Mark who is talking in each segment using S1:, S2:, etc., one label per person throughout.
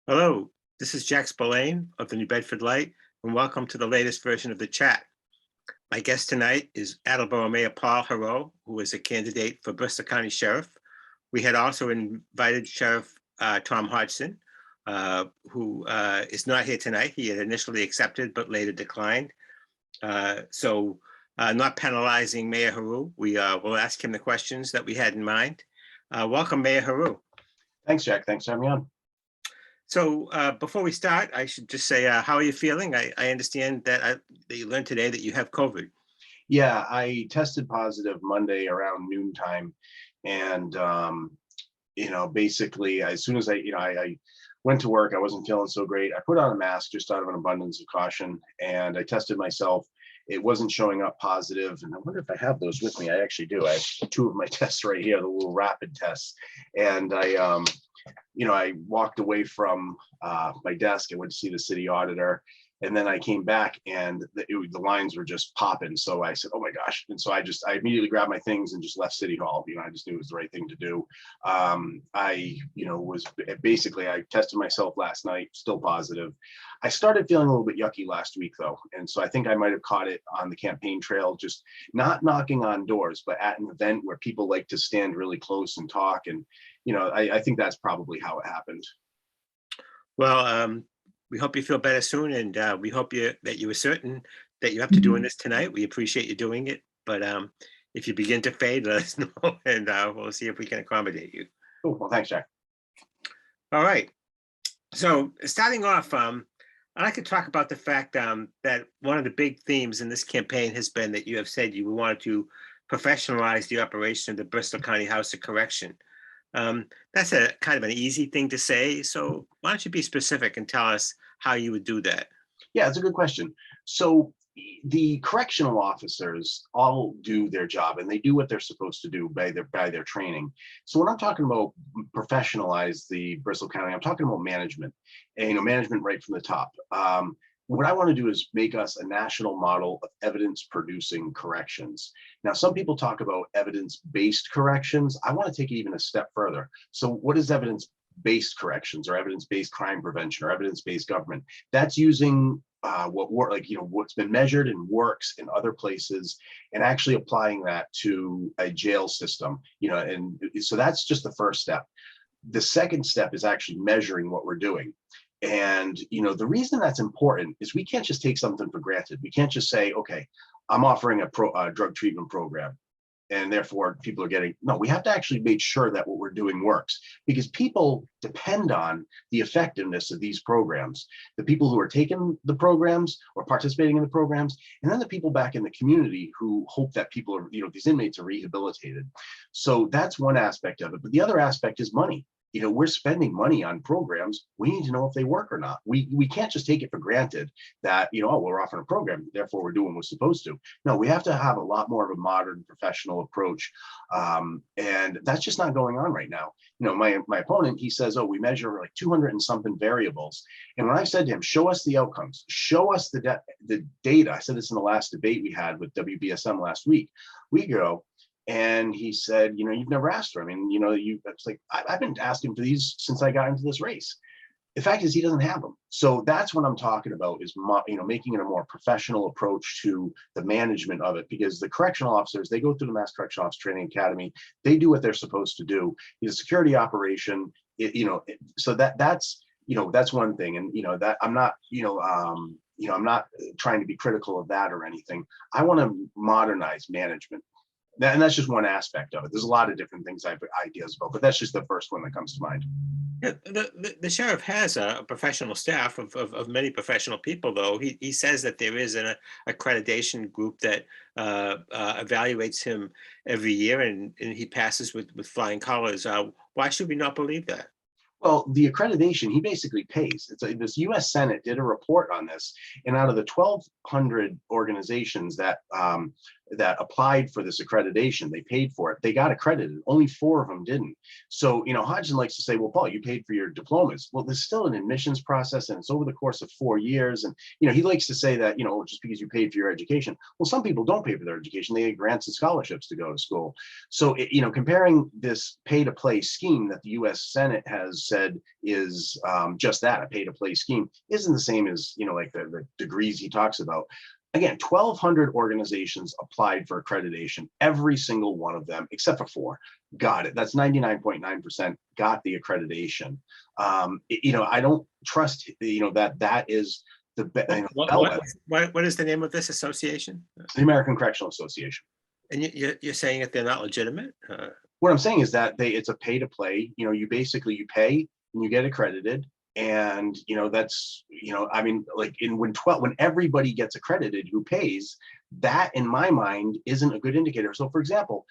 S1: Hello, this is Jack Spillane of the New Bedford Light, and welcome to the latest version of the chat. My guest tonight is Attleboro Mayor Paul Heroux, who is a candidate for Bristol County Sheriff. We had also invited Sheriff Tom Hodgson, who is not here tonight. He had initially accepted but later declined. Not penalizing Mayor Heroux, we will ask him the questions that we had in mind. Welcome, Mayor Heroux.
S2: Thanks, Jack. Thanks for having me on.
S1: So before we start, I should just say, how are you feeling? I understand that you learned today that you have COVID.
S2: Yeah, I tested positive Monday around noontime, and basically as soon as I went to work, I wasn't feeling so great. I put on a mask just out of an abundance of caution, and I tested myself. It wasn't showing up positive, and I wonder if I have those with me. I actually do. I have two of my tests right here, the little rapid tests, and I walked away from my desk. I went to see the city auditor, and then I came back, and the lines were just popping. So I said, "Oh my gosh!" And so I immediately grabbed my things and just left City Hall. I just knew it was the right thing to do. I tested myself last night, still positive. I started feeling a little bit yucky last week though, and so I think I might have caught it on the campaign trail, just not knocking on doors, but at an event where people like to stand really close and talk. And I think that's probably how it happened.
S1: Well, we hope you feel better soon, and we hope that you were certain that you have to doing this tonight. We appreciate you doing it, but if you begin to fade, let us know, and we'll see if we can accommodate you.
S2: Oh, well, thanks, Jack.
S1: All right. So starting off, I'd like to talk about the fact that one of the big themes in this campaign has been that you have said you wanted to professionalize the operation of the Bristol County House of Correction. That's a kind of an easy thing to say. So why don't you be specific and tell us how you would do that?
S2: Yeah, it's a good question. So the correctional officers all do their job, and they do what they're supposed to do by their training. So when I'm talking about professionalize the Bristol County, I'm talking about management, and management right from the top. What I want to do is make us a national model of evidence producing corrections. Now, some people talk about evidence-based corrections. I want to take it even a step further. So what is evidence-based corrections, or evidence-based crime prevention, or evidence-based government? That's using what's been measured and works in other places, and actually applying that to a jail system. And so that's just the first step. The second step is actually measuring what we're doing. And the reason that's important is we can't just take something for granted. We can't just say, okay, I'm offering a drug treatment program, and therefore people are getting. No, we have to actually make sure that what we're doing works, because people depend on the effectiveness of these programs. The people who are taking the programs or participating in the programs, and then the people back in the community who hope that people are, these inmates are rehabilitated. So that's one aspect of it. But the other aspect is money. We're spending money on programs. We need to know if they work or not. We can't just take it for granted that, we're offering a program, therefore we're doing what we're supposed to. No, we have to have a lot more of a modern professional approach. And that's just not going on right now. My opponent, he says, oh, we measure like 200 and something variables. And when I said to him, show us the outcomes, show us the data. I said this in the last debate we had with WBSM last week ago. And he said, you've never asked for. I mean, it's like, I've been asking for these since I got into this race. The fact is, he doesn't have them. So that's what I'm talking about, is making it a more professional approach to the management of it, because the correctional officers, they go through the Mass Correctional Officer Training Academy. They do what they're supposed to do. It's a security operation. So that's one thing. And that I'm not, I'm not trying to be critical of that or anything. I want to modernize management. And that's just one aspect of it. There's a lot of different things I have ideas about, but that's just the first one that comes to mind.
S1: Yeah, the sheriff has a professional staff of many professional people, though. He says that there is an accreditation group that evaluates him every year, and he passes with flying colors. Why should we not believe that?
S2: Well, the accreditation, he basically pays. This U.S. Senate did a report on this, and out of the 1,200 organizations that that applied for this accreditation, they paid for it, they got accredited. Only 4 of them didn't. So, Hodgson likes to say, well, Paul, you paid for your diplomas. Well, there's still an admissions process, and it's over the course of 4 years. And, he likes to say that, just because you paid for your education. Well, some people don't pay for their education. They get grants and scholarships to go to school. So, comparing this pay to play scheme that the US Senate has said is just that, a pay to play scheme, isn't the same as, like the degrees he talks about. Again, 1,200 organizations applied for accreditation. Every single one of them, except for 4, got it. That's 99.9% got the accreditation. I don't trust, that is the
S1: what is the name of this association?
S2: The American Correctional Association.
S1: And you're saying that they're not legitimate?
S2: What I'm saying is that it's a pay to play. You basically pay and you get accredited. And that's when everybody gets accredited who pays, that in my mind isn't a good indicator. So for example,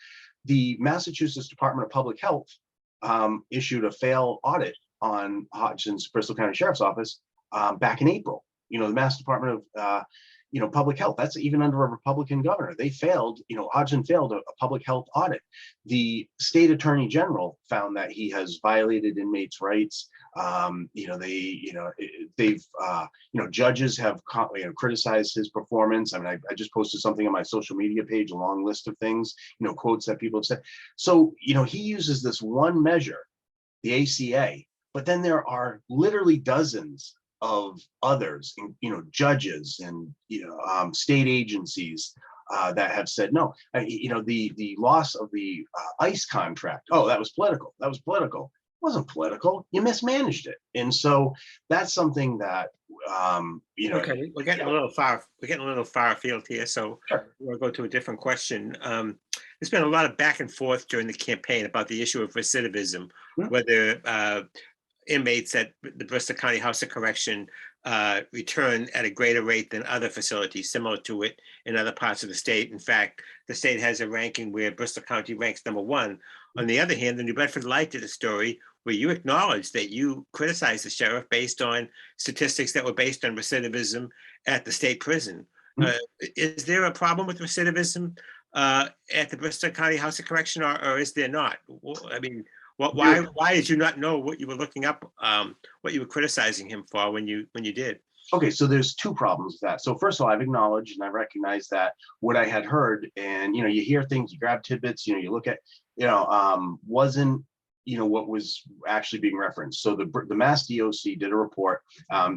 S2: the Massachusetts Department of Public Health issued a fail audit on Hodgson's Bristol County Sheriff's Office back in April. The Mass Department of Public Health, that's even under a Republican governor. They failed, Hodgson failed a public health audit. The state attorney general found that he has violated inmates' rights. Judges have criticized his performance. I mean, I just posted something on my social media page, a long list of things, quotes that people have said. So, he uses this one measure, the ACA, but then there are literally dozens of others, judges and state agencies that have said no. The loss of the ICE contract. Oh, that was political. That was political. It wasn't political. You mismanaged it, and so that's something that
S1: Okay, we're getting a little far. We're getting a little far afield here, so
S2: Sure.
S1: we'll go to a different question. There's been a lot of back and forth during the campaign about the issue of recidivism, whether inmates at the Bristol County House of Correction return at a greater rate than other facilities similar to it in other parts of the state. In fact, the state has a ranking where Bristol County ranks #1. On the other hand, the New Bedford Light did a story where you acknowledged that you criticized the sheriff based on statistics that were based on recidivism at the state prison. Is there a problem with recidivism at the Bristol County House of Correction, or is there not? I mean, why did you not know what you were looking up, what you were criticizing him for when you did?
S2: Okay, so there's 2 problems with that. So first of all, I've acknowledged and I recognize that what I had heard, and you hear things, you grab tidbits, you look at, wasn't what was actually being referenced. So the Mass DOC did a report.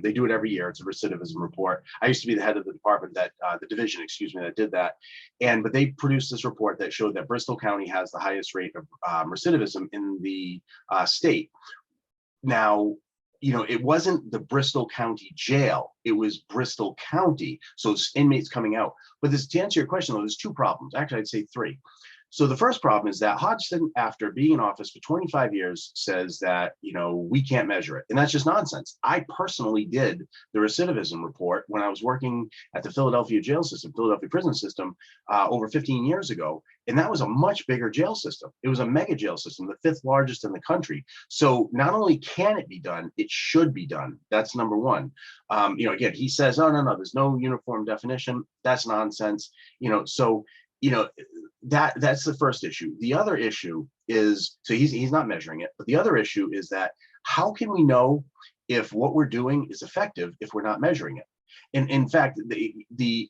S2: They do it every year. It's a recidivism report. I used to be the head of the department the division, that did that. But they produced this report that showed that Bristol County has the highest rate of recidivism in the state. Now, it wasn't the Bristol County Jail. It was Bristol County. So it's inmates coming out. But to answer your question, though, there's 2 problems. Actually, I'd say 3. So the first problem is that Hodgson, after being in office for 25 years, says that, we can't measure it. And that's just nonsense. I personally did the recidivism report when I was working at the Philadelphia jail system, Philadelphia prison system, over 15 years ago. And that was a much bigger jail system. It was a mega jail system, the 5th largest in the country. So not only can it be done, it should be done. That's number 1. Again, he says, oh, no, there's no uniform definition. That's nonsense. That's the first issue. The other issue is, so he's not measuring it, but the other issue is that how can we know if what we're doing is effective if we're not measuring it? And in fact,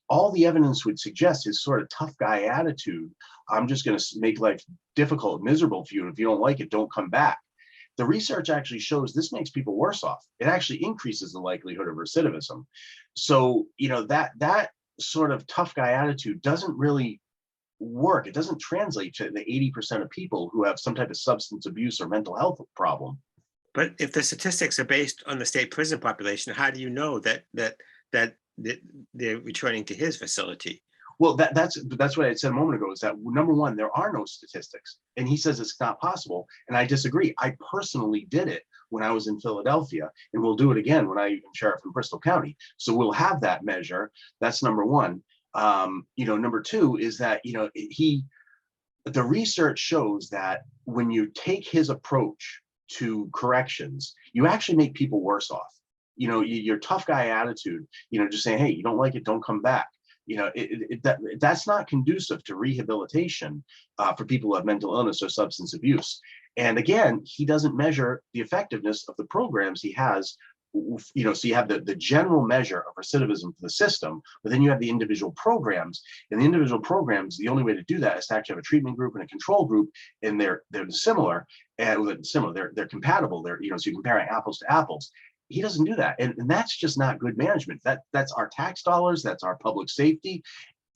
S2: all the evidence would suggest his sort of tough guy attitude. I'm just going to make life difficult, miserable for you. And if you don't like it, don't come back. The research actually shows this makes people worse off. It actually increases the likelihood of recidivism. So, that sort of tough guy attitude doesn't really work. It doesn't translate to the 80% of people who have some type of substance abuse or mental health problem.
S1: But if the statistics are based on the state prison population, how do you know that they're returning to his facility?
S2: Well, that's what I said a moment ago, is that number 1, there are no statistics. And he says it's not possible. And I disagree. I personally did it when I was in Philadelphia, and we'll do it again when I'm sheriff in Bristol County. So we'll have that measure. That's number 1. Number 2 is that, the research shows that when you take his approach to corrections, you actually make people worse off. Your tough guy attitude, just saying, hey, you don't like it, don't come back. That's not conducive to rehabilitation for people who have mental illness or substance abuse. And again, he doesn't measure the effectiveness of the programs he has. So you have the general measure of recidivism for the system, but then you have the individual programs. And the individual programs, the only way to do that is to actually have a treatment group and a control group, and they're similar, and they're compatible. So you're comparing apples to apples. He doesn't do that, and that's just not good management. That's our tax dollars, that's our public safety.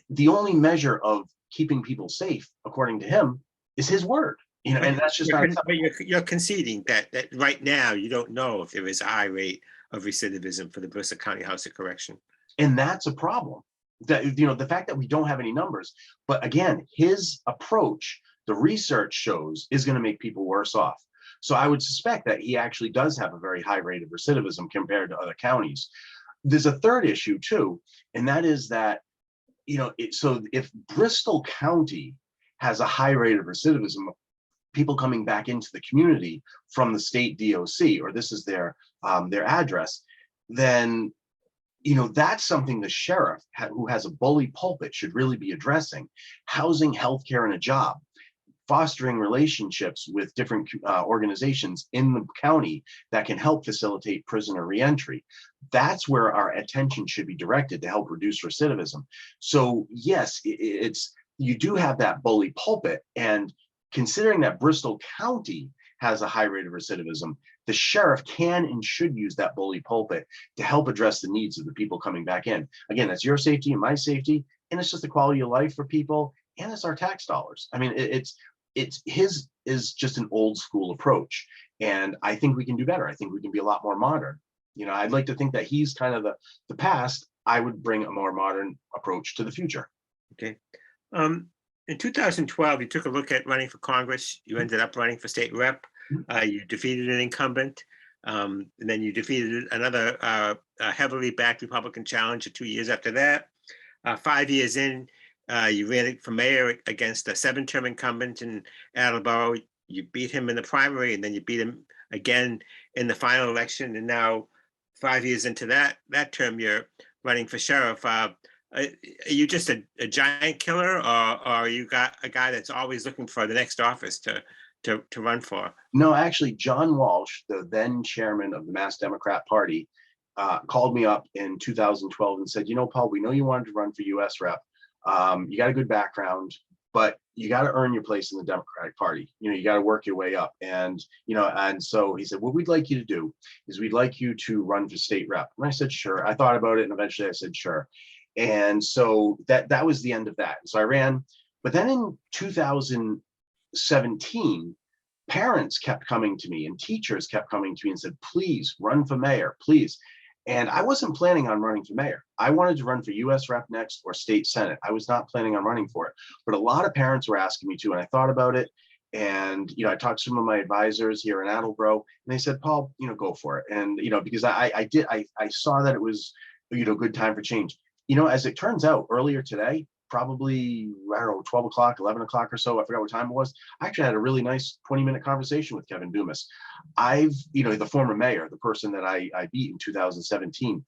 S2: The only measure of keeping people safe, according to him, is his word. And that's just not acceptable.
S1: You're conceding that right now you don't know if there is a high rate of recidivism for the Bristol County House of Correction.
S2: And that's a problem. That the fact that we don't have any numbers, but again, his approach, the research shows, is going to make people worse off. So I would suspect that he actually does have a very high rate of recidivism compared to other counties. There's a third issue too, and that is that, so if Bristol County has a high rate of recidivism, people coming back into the community from the state DOC, or this is their address, then that's something the sheriff, who has a bully pulpit, should really be addressing. Housing, healthcare, and a job. Fostering relationships with different organizations in the county that can help facilitate prisoner reentry. That's where our attention should be directed to help reduce recidivism. So yes, you do have that bully pulpit, and considering that Bristol County has a high rate of recidivism, the sheriff can and should use that bully pulpit to help address the needs of the people coming back in. Again, that's your safety and my safety, and it's just the quality of life for people, and it's our tax dollars. I mean, his is just an old school approach, and I think we can do better. I think we can be a lot more modern. I'd like to think that he's kind of the past. I would bring a more modern approach to the future.
S1: Okay. In 2012, you took a look at running for Congress. You ended up running for state rep. You defeated an incumbent, and then you defeated another heavily backed Republican challenger 2 years after that. 5 years in, you ran for mayor against a 7-term incumbent in Attleboro. You beat him in the primary, and then you beat him again in the final election. And now, 5 years into that term, you're running for sheriff. Are you just a giant killer, or are you got a guy that's always looking for the next office to run for?
S2: No, actually, John Walsh, the then chairman of the Mass Democrat Party, called me up in 2012 and said, Paul, we know you wanted to run for US rep. You got a good background, but you got to earn your place in the Democratic Party. You got to work your way up. And so he said, what we'd like you to do is we'd like you to run for state rep. And I said, sure. I thought about it, and eventually I said, sure. And so that was the end of that. So I ran. But then in 2017, parents kept coming to me and teachers kept coming to me and said, please run for mayor, please. And I wasn't planning on running for mayor. I wanted to run for US rep next or state senate. I was not planning on running for it. But a lot of parents were asking me to, and I thought about it. And I talked to some of my advisors here in Attleboro, and they said, Paul, go for it. And because I saw that it was good time for change. As it turns out, earlier today, probably, I don't know, 12 o'clock, 11 o'clock or so, I forgot what time it was, I actually had a really nice 20-minute conversation with Kevin Dumas. The former mayor, the person that I beat in 2017,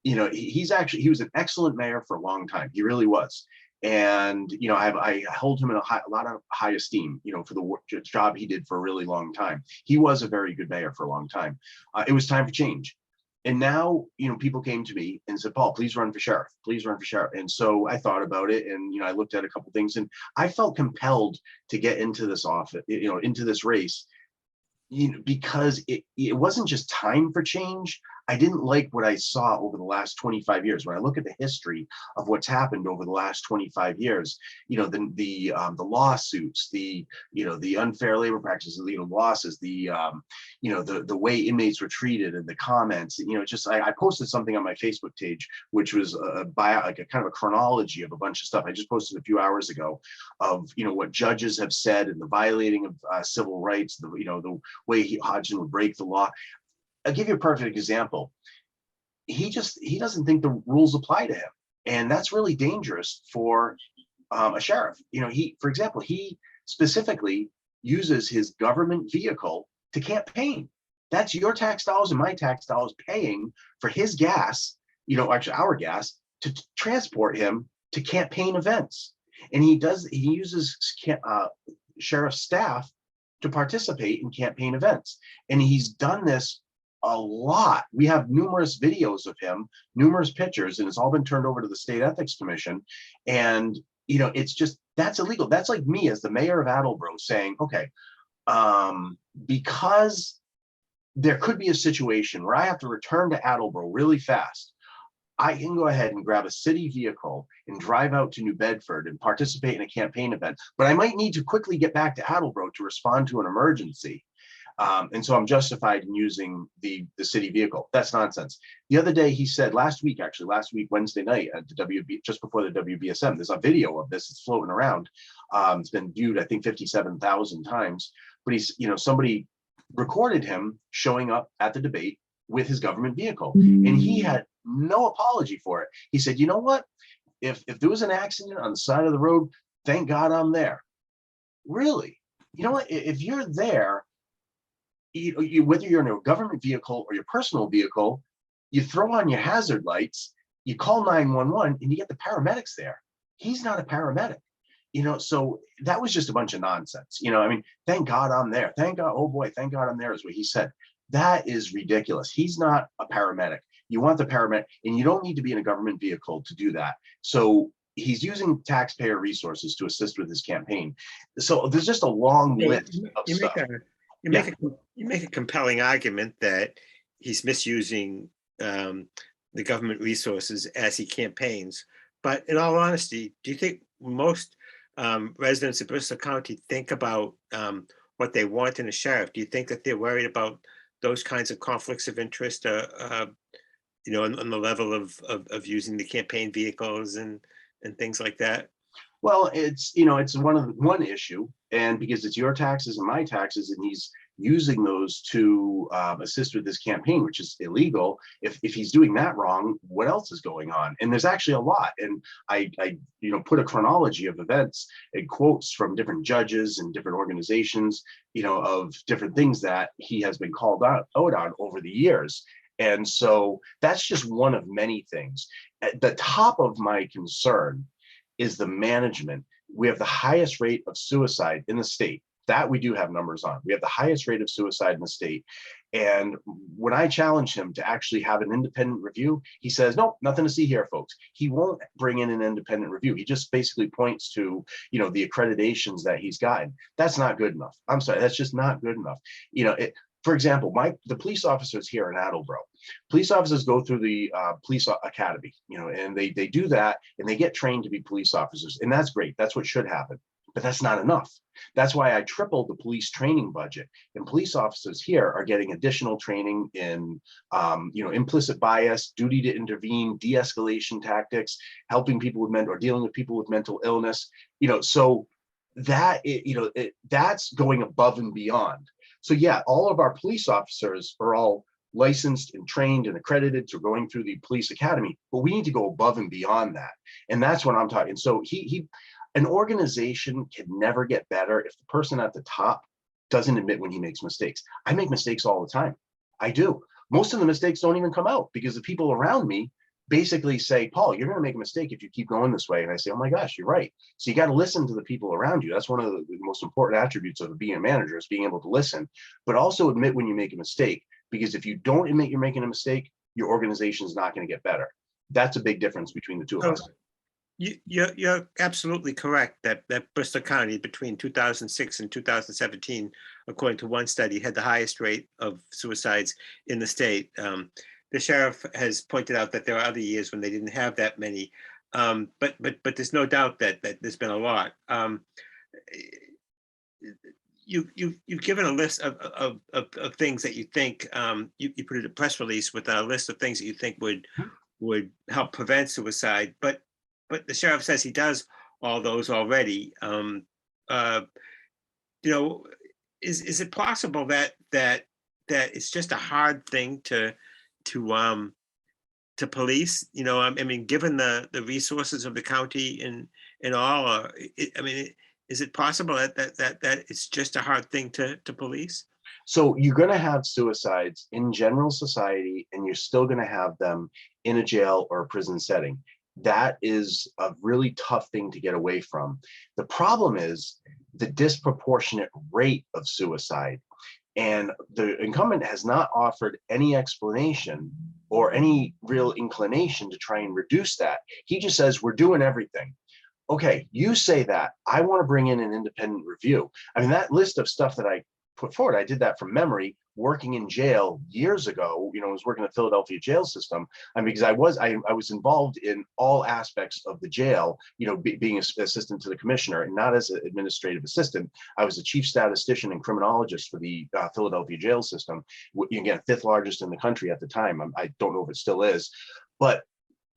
S2: he was an excellent mayor for a long time. He really was. And, I hold him in a lot of high esteem, for the job he did for a really long time. He was a very good mayor for a long time. It was time for change. And now, people came to me and said, Paul, please run for sheriff. Please run for sheriff. And so I thought about it, and, I looked at a couple things, and I felt compelled to get into this office, into this race, because it wasn't just time for change. I didn't like what I saw over the last 25 years. When I look at the history of what's happened over the last 25 years, the lawsuits, the unfair labor practices, losses, the way inmates were treated, and the comments, I posted something on my Facebook page, which was a kind of a chronology of a bunch of stuff. I just posted a few hours ago of, what judges have said, and the violating of civil rights, the way Hodgson would break the law. I'll give you a perfect example. He doesn't think the rules apply to him, and that's really dangerous for a sheriff. For example, he specifically uses his government vehicle to campaign. That's your tax dollars and my tax dollars paying for his gas, actually our gas, to transport him to campaign events. And he uses sheriff's staff to participate in campaign events. And he's done this a lot. We have numerous videos of him, numerous pictures, and it's all been turned over to the State Ethics Commission. And, you know, it's just, that's illegal. That's like me as the mayor of Attleboro saying, okay, because there could be a situation where I have to return to Attleboro really fast, I can go ahead and grab a city vehicle and drive out to New Bedford and participate in a campaign event, but I might need to quickly get back to Attleboro to respond to an emergency. And so I'm justified in using the city vehicle. That's nonsense. The other day he said, last week, Wednesday night at the WB, just before the WBSM, there's a video of this that's floating around. It's been viewed, I think, 57,000 times, but he's, you know, somebody recorded him showing up at the debate with his government vehicle, and he had no apology for it. He said, you know what, if there was an accident on the side of the road, thank God I'm there. Really? You know what, if you're there, whether you're in a government vehicle or your personal vehicle, you throw on your hazard lights, you call 911, and you get the paramedics there. He's not a paramedic. You know, so that was just a bunch of nonsense. You know, I mean, thank God I'm there. Thank God, oh boy, thank God I'm there is what he said. That is ridiculous. He's not a paramedic. You want the paramedic, and you don't need to be in a government vehicle to do that. So he's using taxpayer resources to assist with his campaign. So there's just a long list of stuff.
S1: You make a compelling argument that he's misusing the government resources as he campaigns. But in all honesty, do you think most residents of Bristol County think about what they want in a sheriff? Do you think that they're worried about those kinds of conflicts of interest, you know, on the level of using the campaign vehicles and things like that?
S2: Well, it's, you know, it's one issue, and because it's your taxes and my taxes, and he's using those to assist with this campaign, which is illegal. If he's doing that wrong, what else is going on? And there's actually a lot. And I you know, put a chronology of events and quotes from different judges and different organizations, you know, of different things that he has been called out on over the years. And so that's just one of many things. At the top of my concern is the management. We have the highest rate of suicide in the state. That we do have numbers on. We have the highest rate of suicide in the state. And when I challenge him to actually have an independent review, he says, nope, nothing to see here, folks. He won't bring in an independent review. He just basically points to, you know, the accreditations that he's gotten. That's not good enough. I'm sorry, that's just not good enough. You know, for example, the police officers here in Attleboro, police officers go through the police academy, you know, and they do that, and they get trained to be police officers, and that's great. That's what should happen. But that's not enough. That's why I tripled the police training budget. And police officers here are getting additional training in, you know, implicit bias, duty to intervene, de-escalation tactics, helping people with or dealing with people with mental illness. You know, so that that's going above and beyond. So yeah, all of our police officers are all licensed and trained and accredited to going through the police academy, but we need to go above and beyond that. And that's what I'm talking. So an organization can never get better if the person at the top doesn't admit when he makes mistakes. I make mistakes all the time. I do. Most of the mistakes don't even come out because the people around me basically say, Paul, you're going to make a mistake if you keep going this way. And I say, oh my gosh, you're right. So you got to listen to the people around you. That's one of the most important attributes of being a manager, is being able to listen, but also admit when you make a mistake. Because if you don't admit you're making a mistake, your organization is not going to get better. That's a big difference between the two of us.
S1: You're absolutely correct that Bristol County between 2006 and 2017, according to one study, had the highest rate of suicides in the state. The sheriff has pointed out that there are other years when they didn't have that many, but there's no doubt that there's been a lot. You've given a list of things that you think, you put in a press release with a list of things that you think would help prevent suicide, but the sheriff says he does all those already. You know, is it possible that it's just a hard thing to police? You know, I mean, given the resources of the county and all, I mean, is it possible that it's just a hard thing to police?
S2: So you're going to have suicides in general society, and you're still going to have them in a jail or a prison setting. that is a really tough thing to get away from. The problem is the disproportionate rate of suicide. And the incumbent has not offered any explanation or any real inclination to try and reduce that. He just says, we're doing everything. Okay, you say that. I want to bring in an independent review. I mean, that list of stuff that I put forward, I did that from memory, working in jail years ago. I was working in the Philadelphia jail system. I mean, because I was involved in all aspects of the jail, being an assistant to the commissioner, and not as an administrative assistant. I was the chief statistician and criminologist for the Philadelphia jail system. Again, fifth largest in the country at the time. I don't know if it still is, but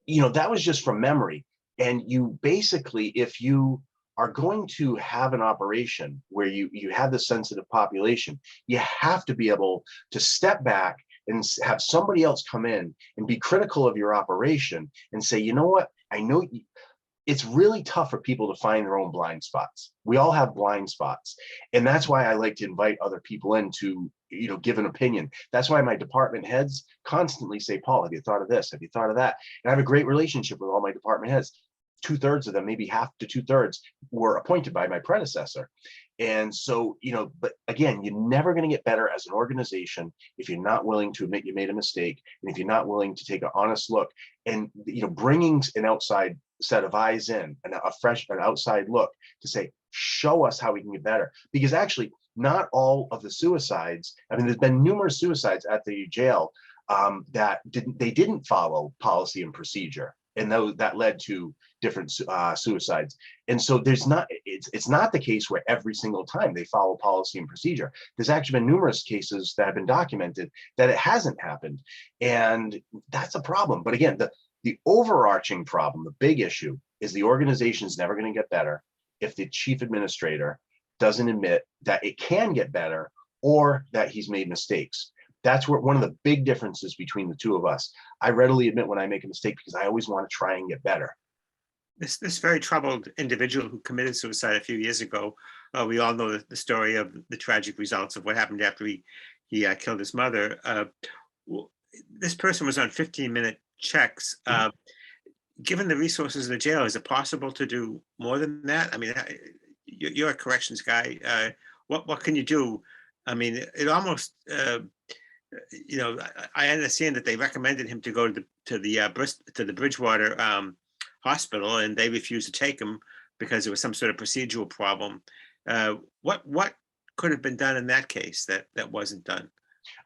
S2: that was just from memory. And you basically, if you are going to have an operation where you have the sensitive population, you have to be able to step back and have somebody else come in and be critical of your operation and say, you know what, I know it's really tough for people to find their own blind spots. We all have blind spots. And that's why I like to invite other people in to, give an opinion. That's why my department heads constantly say, Paul, have you thought of this? Have you thought of that? And I have a great relationship with all my department heads. 2/3 of them, maybe half to 2/3, were appointed by my predecessor. And so, but again, you're never going to get better as an organization if you're not willing to admit you made a mistake, and if you're not willing to take an honest look and, bringing an outside set of eyes in and an outside look to say, show us how we can get better. Because actually, not all of the suicides, I mean, there's been numerous suicides at the jail that didn't follow policy and procedure. And that led to different suicides. And so it's not the case where every single time they follow policy and procedure. There's actually been numerous cases that have been documented that it hasn't happened. And that's a problem. But again, the overarching problem, the big issue, is the organization is never going to get better if the chief administrator doesn't admit that it can get better or that he's made mistakes. That's where one of the big differences between the two of us. I readily admit when I make a mistake because I always want to try and get better.
S1: This very troubled individual who committed suicide a few years ago, we all know the story of the tragic results of what happened after he killed his mother. This person was on 15-minute checks. Given the resources of the jail, is it possible to do more than that? I mean, you're a corrections guy. What can you do? I mean, it almost I understand that they recommended him to go to the Bridgewater hospital, and they refused to take him because there was some sort of procedural problem. What could have been done in that case that wasn't done?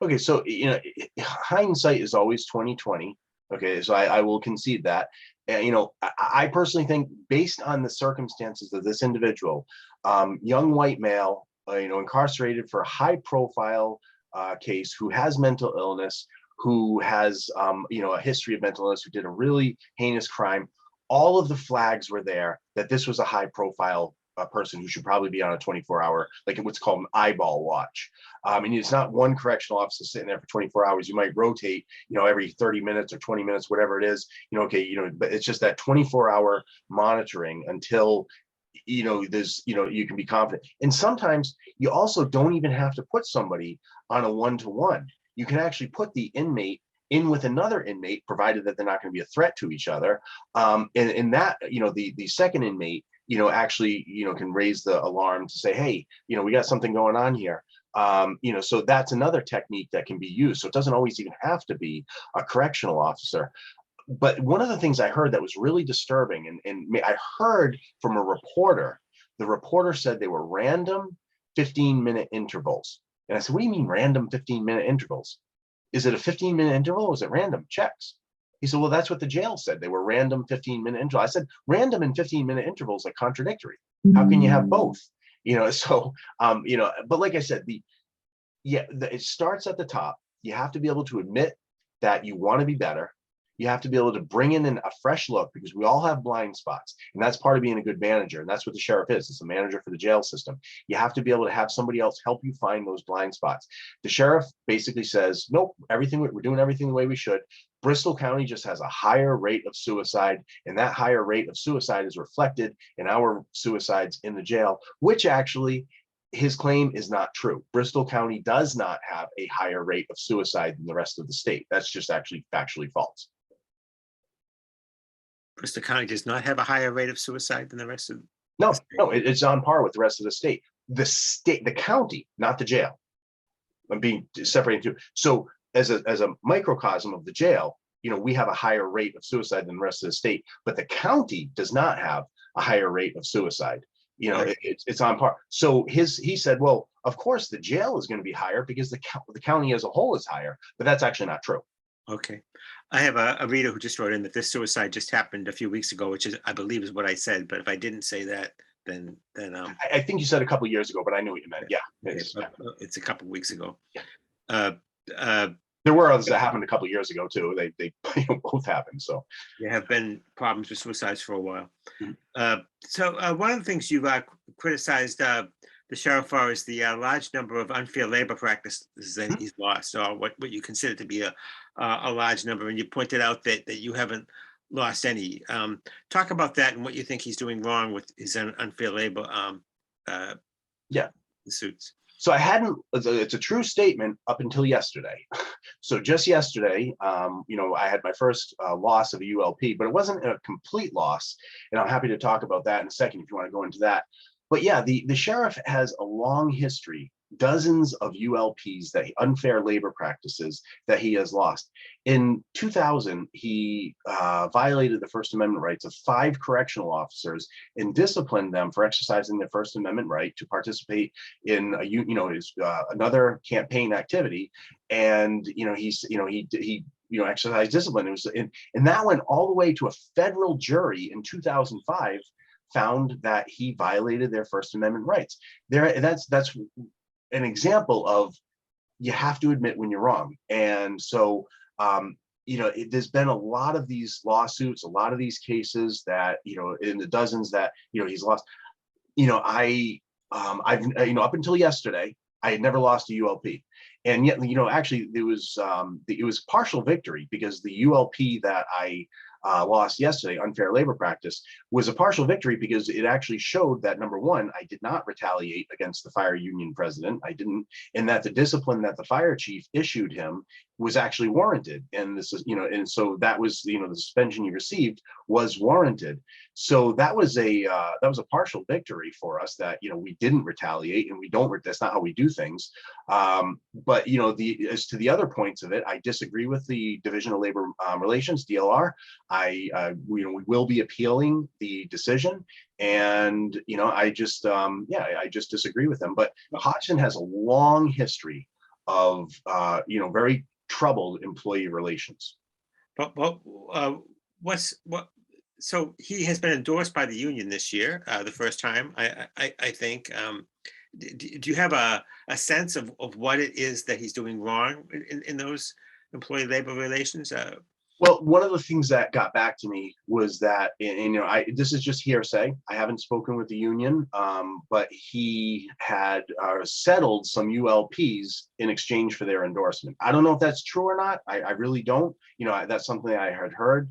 S2: Okay, so hindsight is always 20/20. Okay, so I will concede that. And I personally think, based on the circumstances of this individual, young white male, incarcerated for a high-profile case, who has mental illness, who has a history of mental illness, who did a really heinous crime, all of the flags were there that this was a high-profile person who should probably be on a 24-hour, like what's called an eyeball watch. And it's not one correctional officer sitting there for 24 hours. You might rotate, every 30 minutes or 20 minutes, whatever it is, but it's just that 24-hour monitoring until there's, you can be confident. And sometimes you also don't even have to put somebody on a 1-to-1. You can actually put the inmate in with another inmate, provided that they're not going to be a threat to each other. And that, the second inmate, actually, can raise the alarm to say, hey, we got something going on here. So that's another technique that can be used. So it doesn't always even have to be a correctional officer. But one of the things I heard that was really disturbing, and I heard from a reporter, the reporter said they were random 15-minute intervals. And I said, what do you mean random 15-minute intervals? Is it a 15-minute interval or is it random checks? He said, well, that's what the jail said. They were random 15-minute intervals. I said, random and 15-minute intervals are contradictory. How can you have both? But like I said, it starts at the top. You have to be able to admit that you want to be better. You have to be able to bring in a fresh look, because we all have blind spots. And that's part of being a good manager. And that's what the sheriff is. It's a manager for the jail system. You have to be able to have somebody else help you find those blind spots. The sheriff basically says, nope, we're doing everything the way we should. Bristol County just has a higher rate of suicide, and that higher rate of suicide is reflected in our suicides in the jail, which actually, his claim is not true. Bristol County does not have a higher rate of suicide than the rest of the state. That's just actually factually false.
S1: Bristol County does not have a higher rate of suicide than the rest of
S2: No,
S1: the state.
S2: no, it's on par with the rest of the state. The county, not the jail. I'm being separated too. So as a microcosm of the jail, we have a higher rate of suicide than the rest of the state, but the county does not have a higher rate of suicide.
S1: Okay.
S2: It's on par. So he said, well, of course the jail is going to be higher because the county as a whole is higher, but that's actually not true.
S1: Okay. I have a reader who just wrote in that this suicide just happened a few weeks ago, which is, I believe, is what I said. But if I didn't say that, then
S2: I think you said a couple of years ago, but I knew what you meant. Yeah,
S1: it's a couple of weeks ago.
S2: Yeah.
S1: Uh, uh,
S2: there were others that happened a couple of years ago too. They both happened. So
S1: there have been problems with suicides for a while.
S2: Mhm.
S1: So one of the things you've criticized the sheriff for is the large number of unfair labor practices that he's lost, or what you consider to be a large number. And you pointed out that you haven't lost any. Talk about that and what you think he's doing wrong with his unfair labor
S2: yeah.
S1: suits.
S2: So it's a true statement up until yesterday. So just yesterday, I had my first loss of a ULP, but it wasn't a complete loss. And I'm happy to talk about that in a second if you want to go into that. But yeah, the sheriff has a long history, dozens of ULPs, unfair labor practices that he has lost. In 2000, he violated the First Amendment rights of 5 correctional officers and disciplined them for exercising their First Amendment right to participate in another campaign activity. And he exercised discipline. It was, and that went all the way to a federal jury in 2005. Found that he violated their First Amendment rights. That's an example of you have to admit when you're wrong. And so there's been a lot of these lawsuits, a lot of these cases that in the dozens that he's lost. I've up until yesterday, I had never lost a ULP. And yet, actually, it was partial victory because the ULP that I lost yesterday, unfair labor practice, was a partial victory because it actually showed that, number one, I did not retaliate against the fire union president. I didn't, and that the discipline that the fire chief issued him was actually warranted. And this is, and so that was, the suspension he received was warranted. So that was a partial victory for us that, we didn't retaliate and we don't, that's not how we do things. But, as to the other points of it, I disagree with the Division of Labor Relations, DLR. We will be appealing the decision. And, I just disagree with them. But Hodgson has a long history of, very troubled employee relations.
S1: But so he has been endorsed by the union this year, the first time, I think. Do you have a sense of what it is that he's doing wrong in those employee labor relations?
S2: Well, one of the things that got back to me was that, this is just hearsay. I haven't spoken with the union, but he had settled some ULPs in exchange for their endorsement. I don't know if that's true or not. I really don't. That's something I had heard.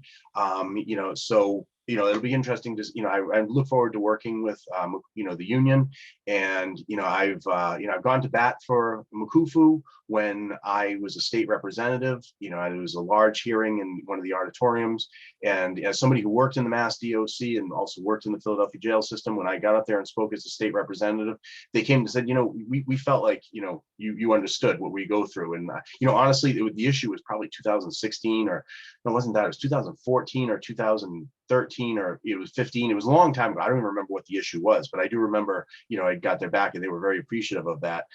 S2: So it'll be interesting to, I look forward to working with, the union. And, I've gone to bat for Mukufu when I was a state representative. It was a large hearing in one of the auditoriums. And as somebody who worked in the Mass DOC and also worked in the Philadelphia jail system, when I got up there and spoke as a state representative, they came and said, we felt like, you understood what we go through. And, honestly, the issue was probably 2016 or no, it wasn't that. It was 2014 or 2013 or it was 15. It was a long time ago. I don't even remember what the issue was, but I do remember, I got their back and they were very appreciative of that.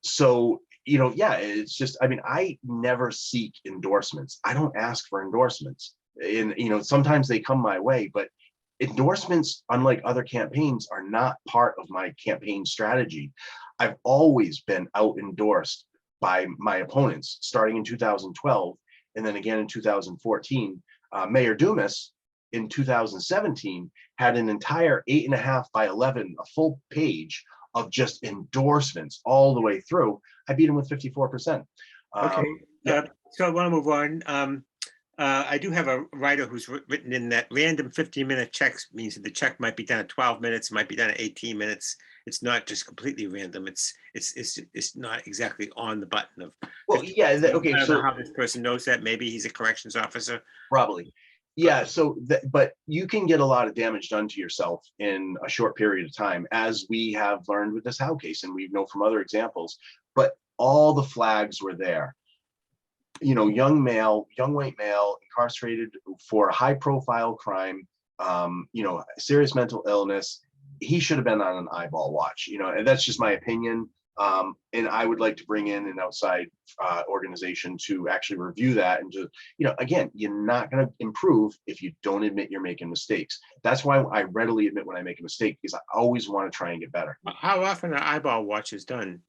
S2: So, it's just, I never seek endorsements. I don't ask for endorsements. And, sometimes they come my way, but endorsements, unlike other campaigns, are not part of my campaign strategy. I've always been out endorsed by my opponents, starting in 2012 and then again in 2014. Mayor Dumas in 2017 had an entire 8.5 by 11, a full page of just endorsements all the way through. I beat him with 54%.
S1: Okay.
S2: Yeah.
S1: So I want to move on. I do have a writer who's written in that random 15-minute checks means that the check might be done at 12 minutes, might be done at 18 minutes. It's not just completely random. It's not exactly on the button of.
S2: Well, yeah. Okay.
S1: I don't
S2: So
S1: know how this person knows that. Maybe he's a corrections officer.
S2: probably. Yeah, so but you can get a lot of damage done to yourself in a short period of time, as we have learned with this Howe case, and we know from other examples. But all the flags were there. Young male, young white male, incarcerated for a high-profile crime, serious mental illness. He should have been on an eyeball watch, and that's just my opinion. And I would like to bring in an outside organization to actually review that, and just, again, you're not going to improve if you don't admit you're making mistakes. That's why I readily admit when I make a mistake, because I always want to try and get better.
S1: How often are eyeball watches done?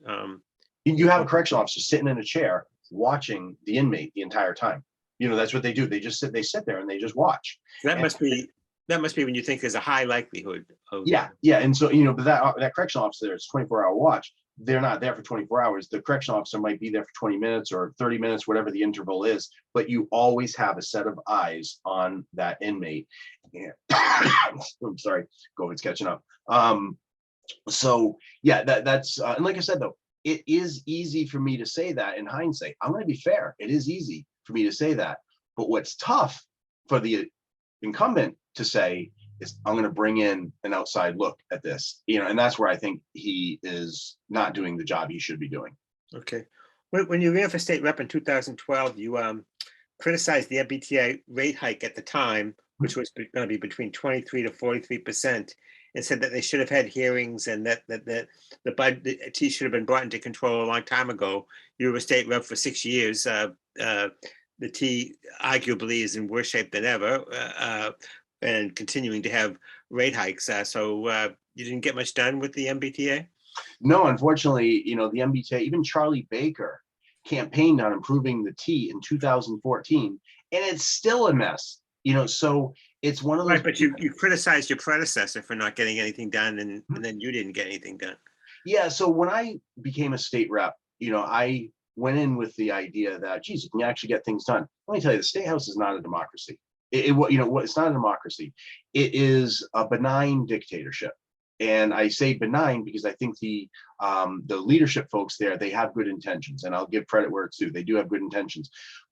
S2: You have a correctional officer sitting in a chair watching the inmate the entire time. That's what they do. They sit there and they just watch.
S1: That must be when you think there's a high likelihood of.
S2: Yeah. And so, but that correctional officer there is 24-hour watch. They're not there for 24 hours. The correctional officer might be there for 20 minutes or 30 minutes, whatever the interval is, but you always have a set of eyes on that inmate. Yeah. I'm sorry, COVID's catching up. So yeah, that's and like I said, though, it is easy for me to say that in hindsight. I'm going to be fair. It is easy for me to say that. But what's tough for the incumbent to say is, I'm going to bring in an outside look at this, and that's where I think he is not doing the job he should be doing.
S1: Okay. When you ran for state rep in 2012, you criticized the MBTA rate hike at the time, which was going to be between 23 to 43%. And said that they should have had hearings, and that the T should have been brought into control a long time ago. You were a state rep for 6 years. The T arguably is in worse shape than ever, and continuing to have rate hikes. So you didn't get much done with the MBTA?
S2: No, unfortunately, the MBTA, even Charlie Baker campaigned on improving the T in 2014, and it's still a mess. So it's one of those.
S1: Right, but you criticized your predecessor for not getting anything done, and then you didn't get anything done.
S2: Yeah, so when I became a state rep, I went in with the idea that, geez, you can actually get things done. Let me tell you, the state house is not a democracy. It's not a democracy. It is a benign dictatorship. And I say benign because I think the leadership folks there, they have good intentions, and I'll give credit where it's due. They do have good intentions.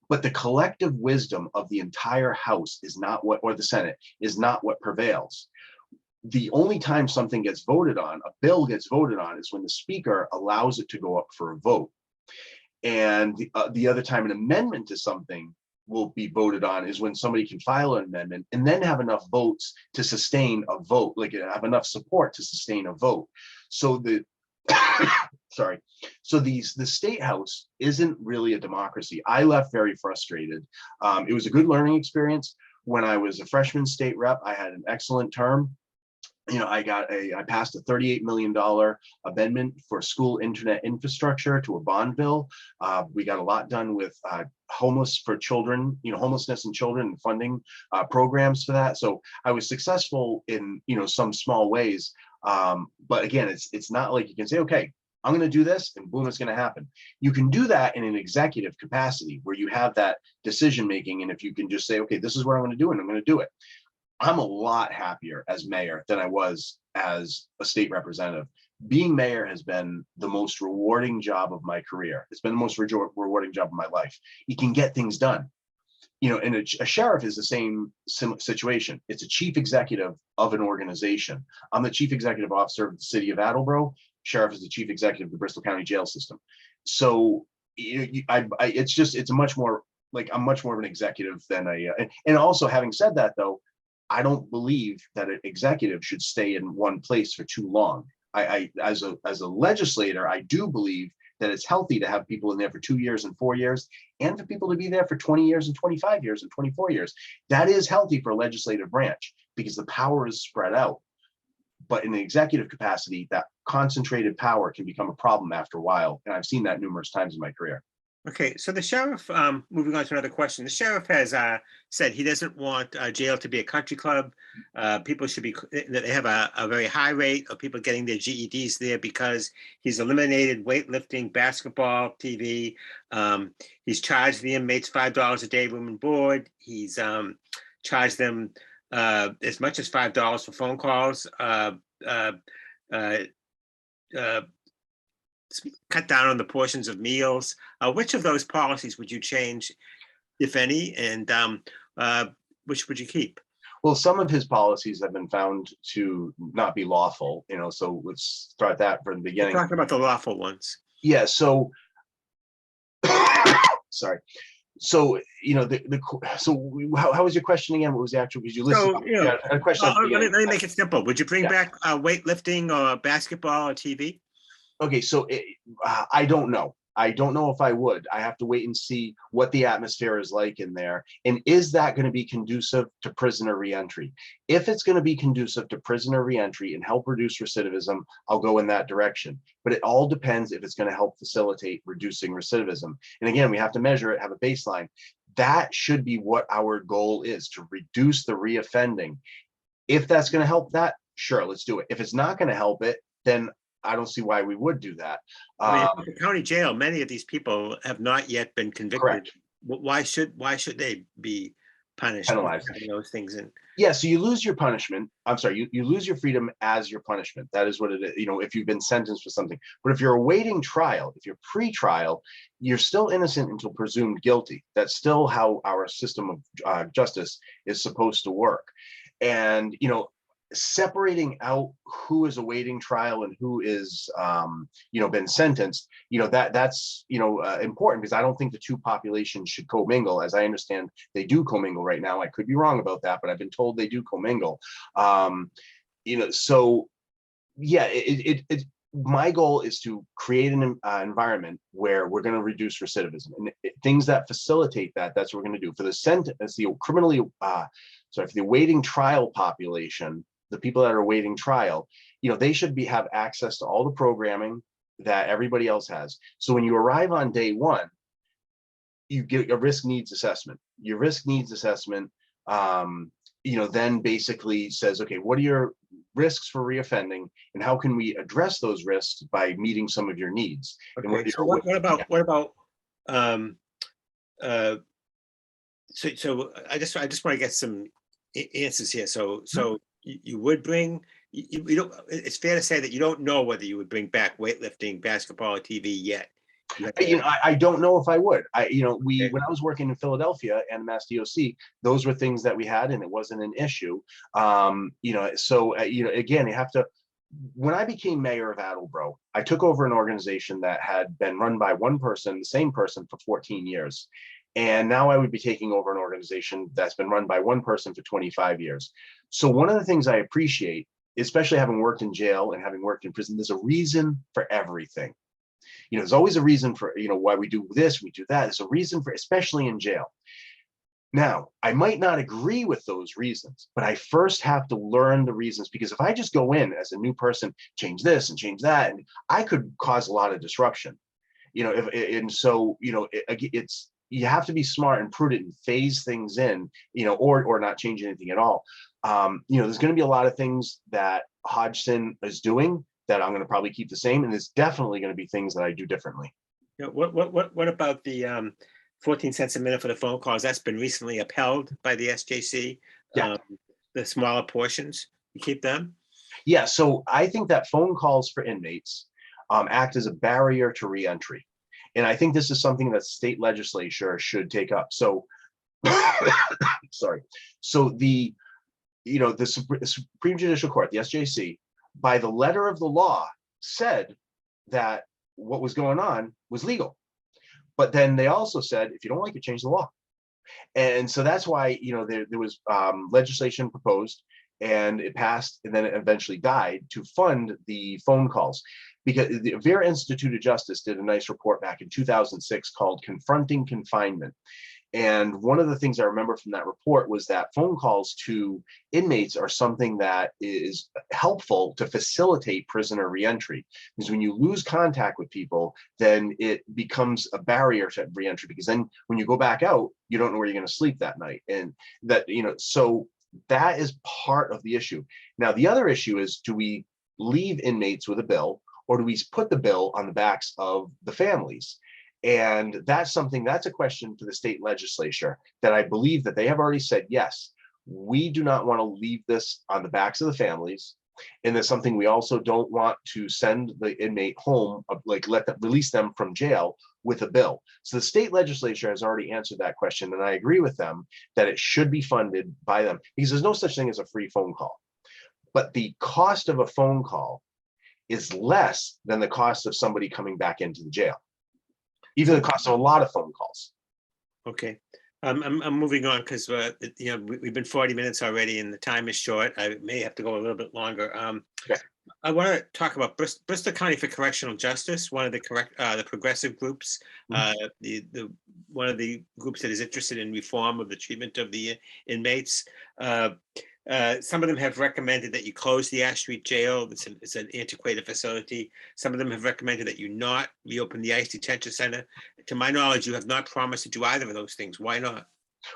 S2: But the collective wisdom of the entire House is not or the Senate is not what prevails. The only time something gets voted on, a bill gets voted on, is when the speaker allows it to go up for a vote. And the other time an amendment to something will be voted on is when somebody can file an amendment and then have enough votes to sustain a vote, like have enough support to sustain a vote. So the the state house isn't really a democracy. I left very frustrated. It was a good learning experience. When I was a freshman state rep, I had an excellent term. I passed a $38 million amendment for school internet infrastructure to a bond bill. We got a lot done with homelessness in children, and funding programs for that. So I was successful in, some small ways. But again, it's not like you can say, okay, I'm going to do this and boom, it's going to happen. You can do that in an executive capacity where you have that decision making. And if you can just say, okay, this is what I'm going to do and I'm going to do it. I'm a lot happier as mayor than I was as a state representative. Being mayor has been the most rewarding job of my career. It's been the most rewarding job of my life. You can get things done. And a sheriff is the same situation. It's a chief executive of an organization. I'm the chief executive officer of the city of Attleboro. Sheriff is the chief executive of the Bristol County jail system. So it's much more like I'm much more of an executive than and also, having said that, though, I don't believe that an executive should stay in one place for too long. As a legislator, I do believe that it's healthy to have people in there for 2 years and 4 years, and for people to be there for 20 years and 25 years and 24 years. That is healthy for a legislative branch because the power is spread out. But in the executive capacity, that concentrated power can become a problem after a while. And I've seen that numerous times in my career.
S1: Okay, so the sheriff, moving on to another question, the sheriff has said he doesn't want jail to be a country club. People should be, they have a very high rate of people getting their GEDs there because he's eliminated weightlifting, basketball, TV. He's charged the inmates $5 a day room and board. He's charged them as much as $5 for phone calls. Cut down on the portions of meals. Which of those policies would you change, if any? And which would you keep?
S2: Well, some of his policies have been found to not be lawful, so let's start that from the
S1: We're
S2: beginning.
S1: talking about the lawful ones.
S2: Yeah, so sorry. So, how was your question again? What was the actual, because you listed,
S1: So,
S2: yeah, a question at the
S1: let
S2: beginning.
S1: me make it simple. Would you bring
S2: Yeah.
S1: back weightlifting or basketball or TV?
S2: Okay, so I don't know. I don't know if I would. I have to wait and see what the atmosphere is like in there. And is that going to be conducive to prisoner reentry? If it's going to be conducive to prisoner reentry and help reduce recidivism, I'll go in that direction. But it all depends if it's going to help facilitate reducing recidivism. And again, we have to measure it, have a baseline. That should be what our goal is, to reduce the reoffending. If that's going to help that, sure, let's do it. If it's not going to help it, then I don't see why we would do that.
S1: I mean, at the county jail, many of these people have not yet been convicted.
S2: Correct.
S1: Why should they be punished?
S2: Penalized.
S1: Having those things in.
S2: Yeah, so you lose your punishment. I'm sorry, you lose your freedom as your punishment. That is what it is, if you've been sentenced for something. But if you're awaiting trial, if you're pre-trial, you're still innocent until presumed guilty. That's still how our system of justice is supposed to work. And, separating out who is awaiting trial and who is been sentenced, that's important, because I don't think the two populations should commingle. As I understand, they do commingle right now. I could be wrong about that, but I've been told they do commingle. So yeah, my goal is to create an environment where we're going to reduce recidivism, and things that facilitate that, that's what we're going to do. For the sentence, the criminally for the awaiting trial population, the people that are awaiting trial, they should have access to all the programming that everybody else has. So when you arrive on day one, you get a risk needs assessment. Your risk needs assessment, then basically says, okay, what are your risks for reoffending, and how can we address those risks by meeting some of your needs?
S1: Okay. So what about so I just want to get some answers here. So you would bring, you don't, it's fair to say that you don't know whether you would bring back weightlifting, basketball, or TV yet.
S2: I don't know if I would. When I was working in Philadelphia and Mass DOC, those were things that we had, and it wasn't an issue. Again, you have to. When I became mayor of Attleboro, I took over an organization that had been run by one person, the same person, for 14 years. And now I would be taking over an organization that's been run by one person for 25 years. So one of the things I appreciate, especially having worked in jail and having worked in prison, there's a reason for everything. There's always a reason for, why we do this, we do that. There's a reason for, especially in jail. Now, I might not agree with those reasons, but I first have to learn the reasons, because if I just go in as a new person, change this and change that, and I could cause a lot of disruption. It's, you have to be smart and prudent and phase things in, or not change anything at all. There's going to be a lot of things that Hodgson is doing that I'm going to probably keep the same, and there's definitely going to be things that I do differently.
S1: What about the 14 cents a minute for the phone calls? That's been recently upheld by the SJC.
S2: Yeah.
S1: The smaller portions, you keep them?
S2: Yeah, so I think that phone calls for inmates act as a barrier to reentry. And I think this is something that state legislature should take up. So, sorry. So the Supreme Judicial Court, the SJC, by the letter of the law, said that what was going on was legal. But then they also said, if you don't like it, change the law. And so that's why, there was legislation proposed, and it passed, and then it eventually died, to fund the phone calls. Because the Vera Institute of Justice did a nice report back in 2006 called Confronting Confinement. And one of the things I remember from that report was that phone calls to inmates are something that is helpful to facilitate prisoner reentry. Because when you lose contact with people, then it becomes a barrier to reentry, because then when you go back out, you don't know where you're going to sleep that night. And that, so that is part of the issue. Now, the other issue is, do we leave inmates with a bill, or do we put the bill on the backs of the families? And that's a question for the state legislature that I believe that they have already said, yes, we do not want to leave this on the backs of the families. And that's something we also don't want to send the inmate home, like release them from jail with a bill. So the state legislature has already answered that question, and I agree with them that it should be funded by them, because there's no such thing as a free phone call. But the cost of a phone call is less than the cost of somebody coming back into the jail, even the cost of a lot of phone calls.
S1: Okay. I'm moving on because we've been 40 minutes already and the time is short. I may have to go a little bit longer.
S2: Okay.
S1: I want to talk about Bristol County for Correctional Justice, one of the progressive groups, the one of the groups that is interested in reform of the treatment of the inmates. Some of them have recommended that you close the Ash Street Jail. It's an antiquated facility. Some of them have recommended that you not reopen the ICE detention center. To my knowledge, you have not promised to do either of those things. Why not?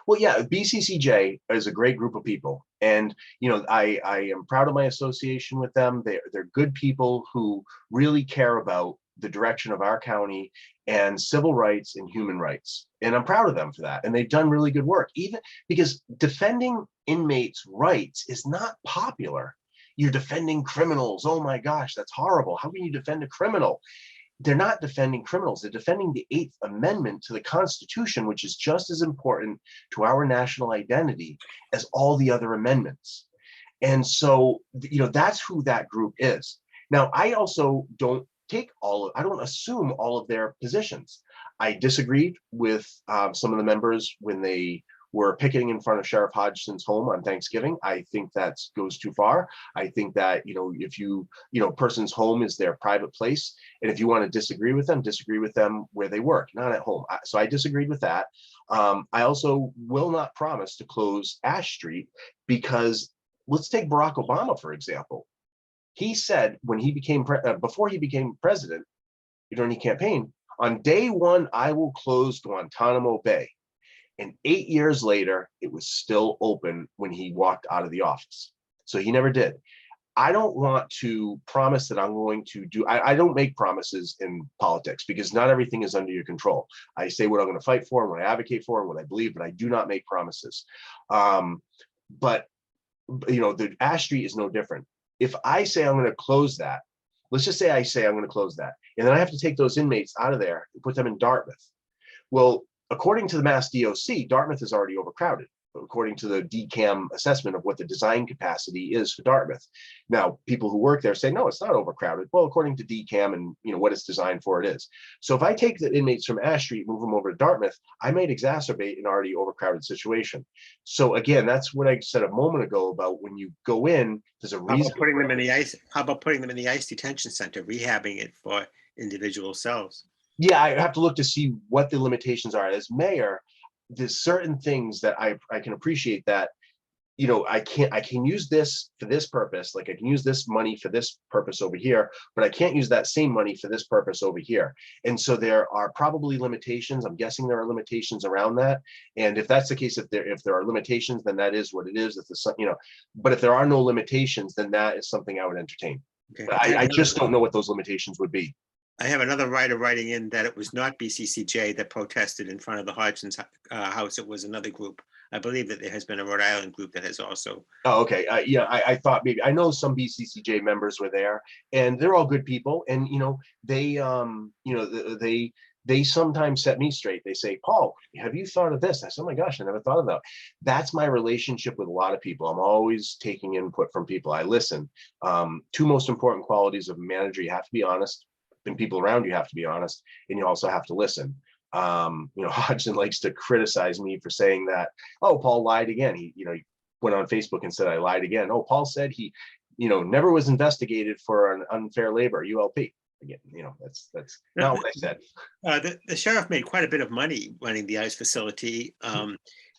S2: Well, yeah, BCCJ is a great group of people, and I am proud of my association with them. They're good people who really care about the direction of our county and civil rights and human rights, and I'm proud of them for that. And they've done really good work, even because defending inmates' rights is not popular. You're defending criminals. Oh my gosh, that's horrible. How can you defend a criminal? They're not defending criminals. They're defending the 8th Amendment to the Constitution, which is just as important to our national identity as all the other amendments. And so, that's who that group is. Now, I also don't I don't assume all of their positions. I disagreed with some of the members when they were picketing in front of Sheriff Hodgson's home on Thanksgiving. I think that goes too far. I think that, if person's home is their private place, and if you want to disagree with them where they work, not at home. So I disagreed with that. I also will not promise to close Ash Street, because let's take Barack Obama, for example. He said when he became before he became president during the campaign, on day one, I will close Guantanamo Bay. And 8 years later, it was still open when he walked out of the office. So he never did. I don't want to promise that I'm going to do, I don't make promises in politics, because not everything is under your control. I say what I'm going to fight for and what I advocate for and what I believe, but I do not make promises. But the Ash Street is no different. If I say I'm going to close that, let's just say I say I'm going to close that, and then I have to take those inmates out of there and put them in Dartmouth. Well, according to the Mass DOC, Dartmouth is already overcrowded, according to the DCAM assessment of what the design capacity is for Dartmouth. Now, people who work there say, no, it's not overcrowded. Well, according to DCAM and what it's designed for, it is. So if I take the inmates from Ash Street, move them over to Dartmouth, I might exacerbate an already overcrowded situation. So again, that's what I said a moment ago about when you go in, there's a reason.
S1: How about putting them in the ICE? How about putting them in the ICE detention center, rehabbing it for individual cells?
S2: Yeah, I have to look to see what the limitations are. As mayor, there's certain things that I can appreciate that, I can use this for this purpose. Like I can use this money for this purpose over here, but I can't use that same money for this purpose over here. And so there are probably limitations. I'm guessing there are limitations around that. And if that's the case, if there are limitations, then that is what it is. But if there are no limitations, then that is something I would entertain.
S1: Okay.
S2: But I just don't know what those limitations would be.
S1: I have another writer writing in that it was not BCCJ that protested in front of the Hodgson's house. It was another group. I believe that there has been a Rhode Island group that has also.
S2: Oh, okay. Yeah, I thought maybe, I know some BCCJ members were there, and they're all good people. And they sometimes set me straight. They say, Paul, have you thought of this? I said, oh my gosh, I never thought of that. That's my relationship with a lot of people. I'm always taking input from people. I listen. Two most important qualities of a manager: you have to be honest, and people around you have to be honest, and you also have to listen. Hodgson likes to criticize me for saying that, oh, Paul lied again. He went on Facebook and said I lied again. Oh, Paul said he, never was investigated for an unfair labor, ULP. Again, that's not what I said.
S1: The sheriff made quite a bit of money running the ICE facility.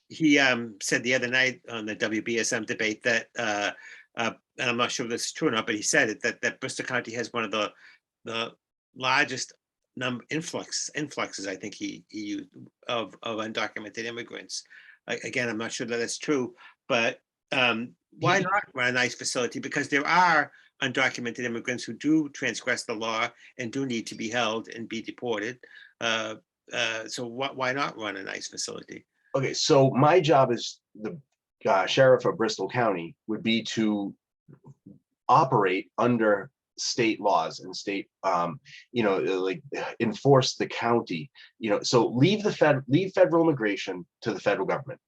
S1: He said the other night on the WBSM debate that, and I'm not sure if this is true or not, but he said that Bristol County has one of the largest influxes, I think he used, of undocumented immigrants. Again, I'm not sure that that's true, but why not run an ICE facility? Because there are undocumented immigrants who do transgress the law and do need to be held and be deported. So why not run an ICE facility?
S2: Okay, so my job as the sheriff of Bristol County would be to operate under state laws and state, like enforce the county, so leave federal immigration to the federal government.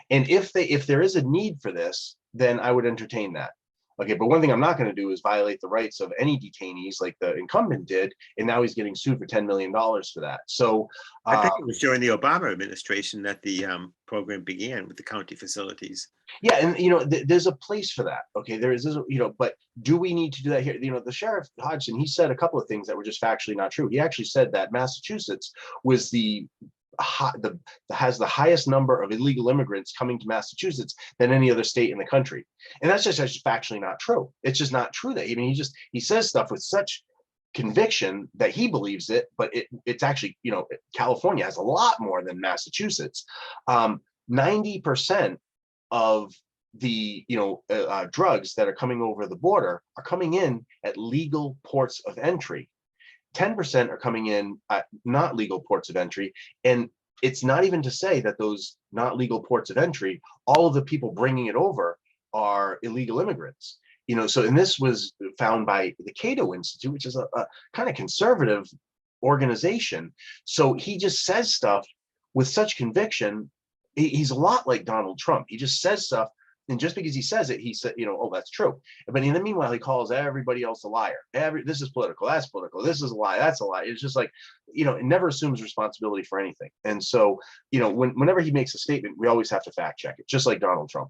S2: And if there is a need for this, then I would entertain that. Okay, but one thing I'm not going to do is violate the rights of any detainees like the incumbent did, and now he's getting sued for $10 million for that. So
S1: I think it was during the Obama administration that the program began with the county facilities.
S2: yeah, and there's a place for that. Okay, there is, but do we need to do that here? The sheriff Hodgson, he said a couple of things that were just factually not true. He actually said that Massachusetts was has the highest number of illegal immigrants coming to Massachusetts than any other state in the country, and that's just factually not true. It's just not true. That he says stuff with such conviction that he believes it, but it's actually, California has a lot more than Massachusetts. 90% of the drugs that are coming over the border are coming in at legal ports of entry. 10% are coming in at not legal ports of entry. And it's not even to say that those not legal ports of entry, all of the people bringing it over are illegal immigrants. And this was found by the Cato Institute, which is a kind of conservative organization. So he just says stuff with such conviction. He's a lot like Donald Trump. He just says stuff, and just because he says it, he said, oh, that's true. But in the meanwhile, he calls everybody else a liar. This is political, that's political, this is a lie, that's a lie. It's just like, it never assumes responsibility for anything. And so, whenever he makes a statement, we always have to fact check it, just like Donald Trump.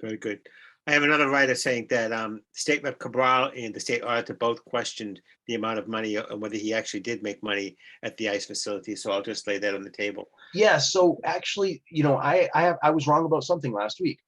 S1: Very good. I have another writer saying that State Rep Cabral and the state auditor both questioned the amount of money and whether he actually did make money at the ICE facility. So I'll just lay that on the table.
S2: Yeah. So actually, I was wrong about something last week.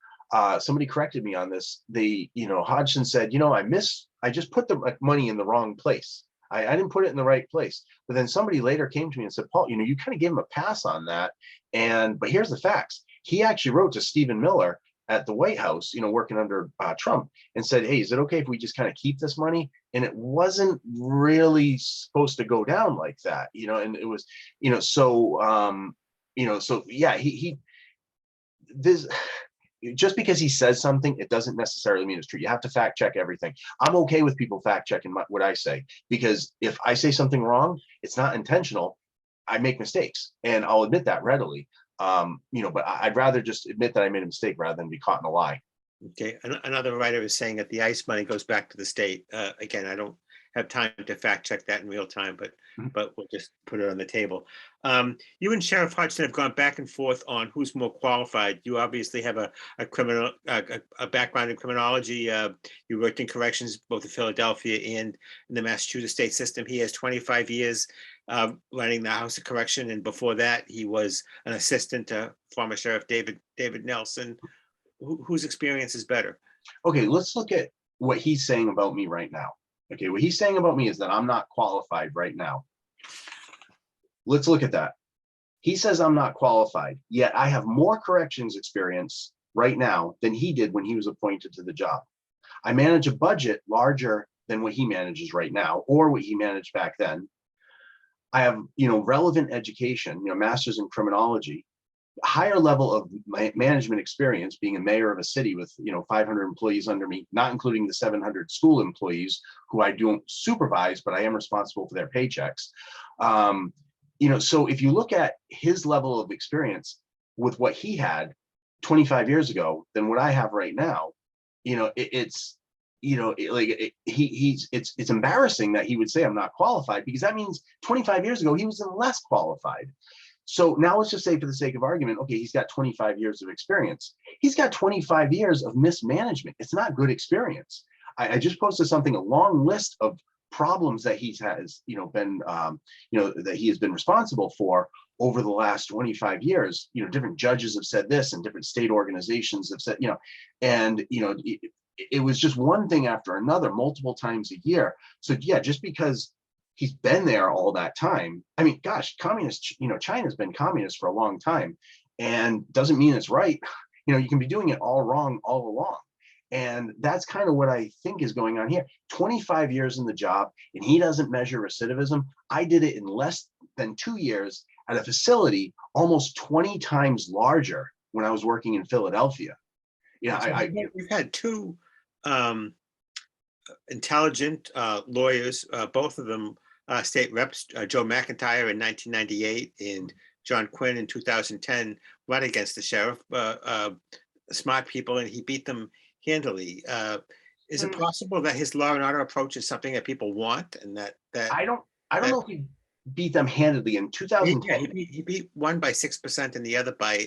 S2: Somebody corrected me on this. Hodgson said, I just put the money in the wrong place. I didn't put it in the right place. But then somebody later came to me and said, Paul, you kind of gave him a pass on that. But here's the facts. He actually wrote to Stephen Miller at the White House, working under Trump, and said, hey, is it okay if we just kind of keep this money? And it wasn't really supposed to go down like that, and it was, so yeah, this, just because he says something, it doesn't necessarily mean it's true. You have to fact check everything. I'm okay with people fact checking what I say, because if I say something wrong, it's not intentional. I make mistakes, and I'll admit that readily. But I'd rather just admit that I made a mistake rather than be caught in a lie.
S1: Okay. Another writer is saying that the ICE money goes back to the state. Again, I don't have time to fact check that in real time, but we'll just put it on the table. You and Sheriff Hodgson have gone back and forth on who's more qualified. You obviously have a background in criminology. You worked in corrections both in Philadelphia and in the Massachusetts state system. He has 25 years running the House of Correction, and before that, he was an assistant to former Sheriff David Nelson. Whose experience is better?
S2: Okay, let's look at what he's saying about me right now. Okay, what he's saying about me is that I'm not qualified right now. Let's look at that. He says I'm not qualified, yet I have more corrections experience right now than he did when he was appointed to the job. I manage a budget larger than what he manages right now, or what he managed back then. I have, relevant education, master's in criminology, higher level of management experience, being a mayor of a city with 500 employees under me, not including the 700 school employees who I don't supervise, but I am responsible for their paychecks. So if you look at his level of experience with what he had 25 years ago than what I have right now, it's embarrassing that he would say I'm not qualified, because that means 25 years ago he was less qualified. So now let's just say, for the sake of argument, okay, he's got 25 years of experience. He's got 25 years of mismanagement. It's not good experience. I just posted something, a long list of problems that he has, that he has been responsible for over the last 25 years. Different judges have said this, and different state organizations have said, it was just one thing after another, multiple times a year. So yeah, just because he's been there all that time. I mean, gosh, China's been communist for a long time, and doesn't mean it's right. You can be doing it all wrong all along. And that's kind of what I think is going on here. 25 years in the job, and he doesn't measure recidivism. I did it in less than 2 years at a facility almost 20 times larger when I was working in Philadelphia.
S1: We've had two intelligent lawyers, both of them state reps, Joe McIntyre in 1998 and John Quinn in 2010, run against the sheriff. Smart people, and he beat them handily. Is it possible that his law and order approach is something that people want, and
S2: I don't
S1: that
S2: know if he beat them handedly in
S1: yeah,
S2: 2010.
S1: he beat one by 6% and the other by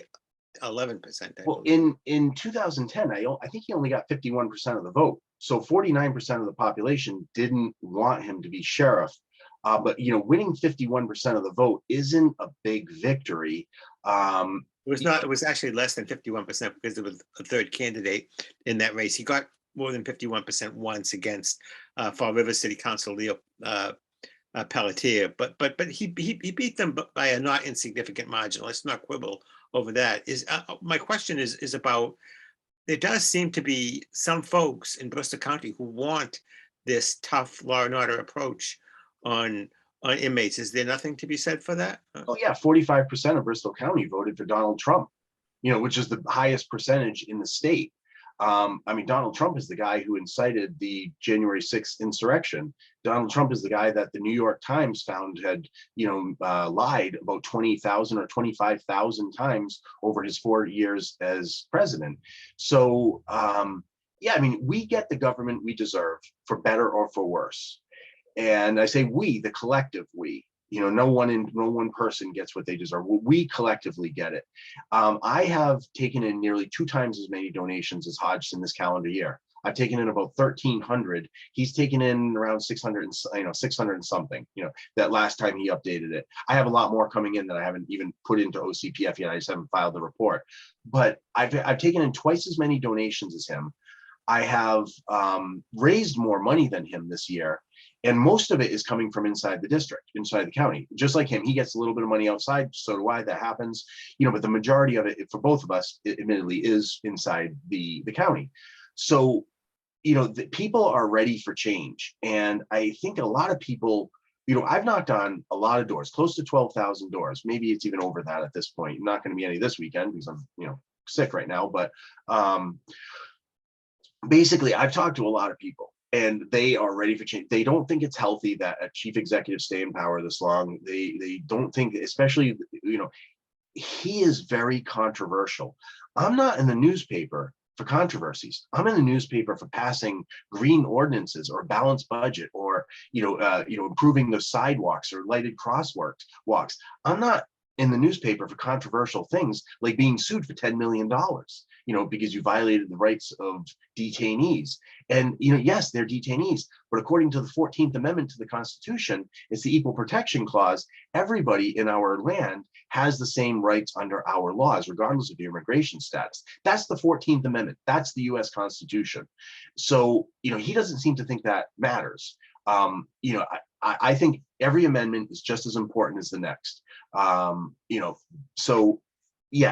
S1: 11%, I
S2: Well,
S1: believe.
S2: in 2010, I think he only got 51% of the vote. So 49% of the population didn't want him to be sheriff. But winning 51% of the vote isn't a big victory.
S1: It was not. It was actually less than 51% because there was a third candidate in that race. He got more than 51% once against Fall River City Council Leo Pelletier, but he beat them by a not insignificant margin. Let's not quibble over that. Is my question is about, there does seem to be some folks in Bristol County who want this tough law and order approach on inmates. Is there nothing to be said for that?
S2: Oh yeah, 45% of Bristol County voted for Donald Trump, which is the highest percentage in the state. I mean, Donald Trump is the guy who incited the January 6th insurrection. Donald Trump is the guy that the New York Times found had, lied about 20,000 or 25,000 times over his 4 years as president. So, yeah, I mean, we get the government we deserve, for better or for worse. And I say we, the collective we. No one person gets what they deserve. We collectively get it. I have taken in nearly 2 times as many donations as Hodgson this calendar year. I've taken in about 1,300. He's taken in around 600 and 600 and something. That last time he updated it. I have a lot more coming in that I haven't even put into OCPF yet. I just haven't filed the report. But I've taken in twice as many donations as him. I have raised more money than him this year. And most of it is coming from inside the district, inside the county. Just like him, he gets a little bit of money outside. So do I. That happens, but the majority of it, for both of us, admittedly, is inside the county. So, the people are ready for change. And I think a lot of people, I've knocked on a lot of doors, close to 12,000 doors. Maybe it's even over that at this point. Not going to be any this weekend because I'm, sick right now. But basically, I've talked to a lot of people. And they are ready for change. They don't think it's healthy that a chief executive stay in power this long. They don't think, especially, he is very controversial. I'm not in the newspaper for controversies. I'm in the newspaper for passing green ordinances or balanced budget or, improving those sidewalks or lighted walks. I'm not in the newspaper for controversial things like being sued for $10 million. Because you violated the rights of detainees. And, yes, they're detainees, but according to the 14th Amendment to the Constitution, it's the Equal Protection Clause. Everybody in our land has the same rights under our laws, regardless of your immigration status. That's the 14th Amendment. That's the US Constitution. So, he doesn't seem to think that matters. I think every amendment is just as important as the next. So yeah,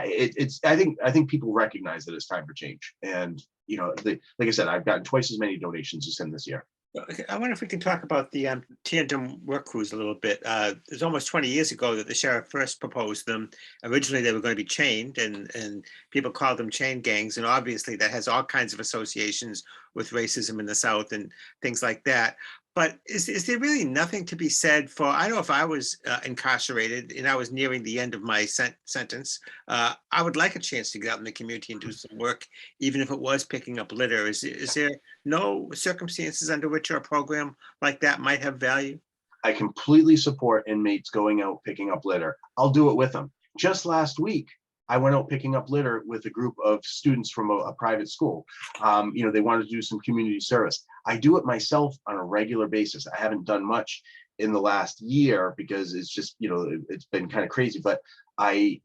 S2: I think people recognize that it's time for change. And, like I said, I've gotten twice as many donations as him this year.
S1: Okay, I wonder if we can talk about the tandem work crews a little bit. It was almost 20 years ago that the sheriff first proposed them. Originally, they were going to be chained, and people called them chain gangs. And obviously, that has all kinds of associations with racism in the South and things like that. But is there really nothing to be said for, I know if I was incarcerated and I was nearing the end of my sentence, I would like a chance to get out in the community and do some work, even if it was picking up litter. Is there no circumstances under which a program like that might have value?
S2: I completely support inmates going out picking up litter. I'll do it with them. Just last week, I went out picking up litter with a group of students from a private school. They wanted to do some community service. I do it myself on a regular basis. I haven't done much in the last year because it's just, it's been kind of crazy, but I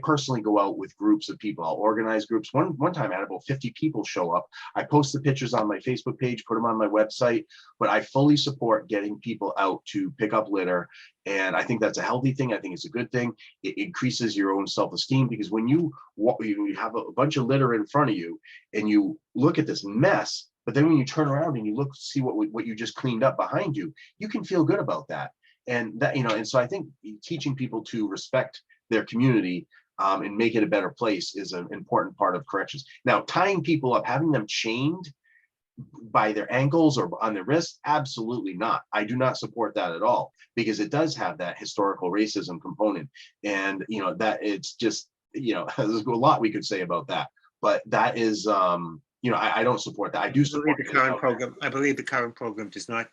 S2: personally go out with groups of people. I'll organize groups. One time I had about 50 people show up. I post the pictures on my Facebook page, put them on my website, but I fully support getting people out to pick up litter. And I think that's a healthy thing. I think it's a good thing. It increases your own self-esteem because when you have a bunch of litter in front of you and you look at this mess, but then when you turn around and you look, see what you just cleaned up behind you, you can feel good about that. And that, and so I think teaching people to respect their community and make it a better place is an important part of corrections. Now, tying people up, having them chained, by their ankles or on their wrists? Absolutely not. I do not support that at all, because it does have that historical racism component. And, that it's just, there's a lot we could say about that, but that is, I don't support that. I do support
S1: the current program. I believe the current program does not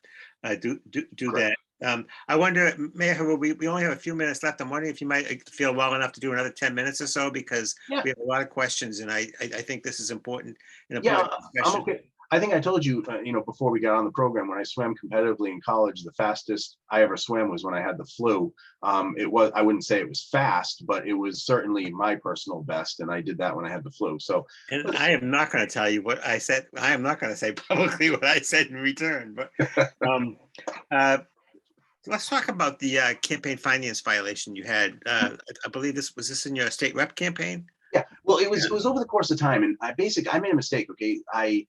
S1: do
S2: Correct.
S1: that. I wonder, Mayor Heroux, we only have a few minutes left. I'm wondering if you might feel well enough to do another 10 minutes or so, because
S2: Yeah.
S1: we have a lot of questions, and I think this is important.
S2: Yeah, I'm okay. I think I told you, before we got on the program, when I swam competitively in college, the fastest I ever swam was when I had the flu. I wouldn't say it was fast, but it was certainly my personal best. And I did that when I had the flu. So,
S1: And I am not going to tell you what I said. I am not going to say publicly what I said in return. But let's talk about the campaign finance violation you had. I believe this in your state rep campaign?
S2: yeah, well, it was over the course of time, and I made a mistake. Okay, I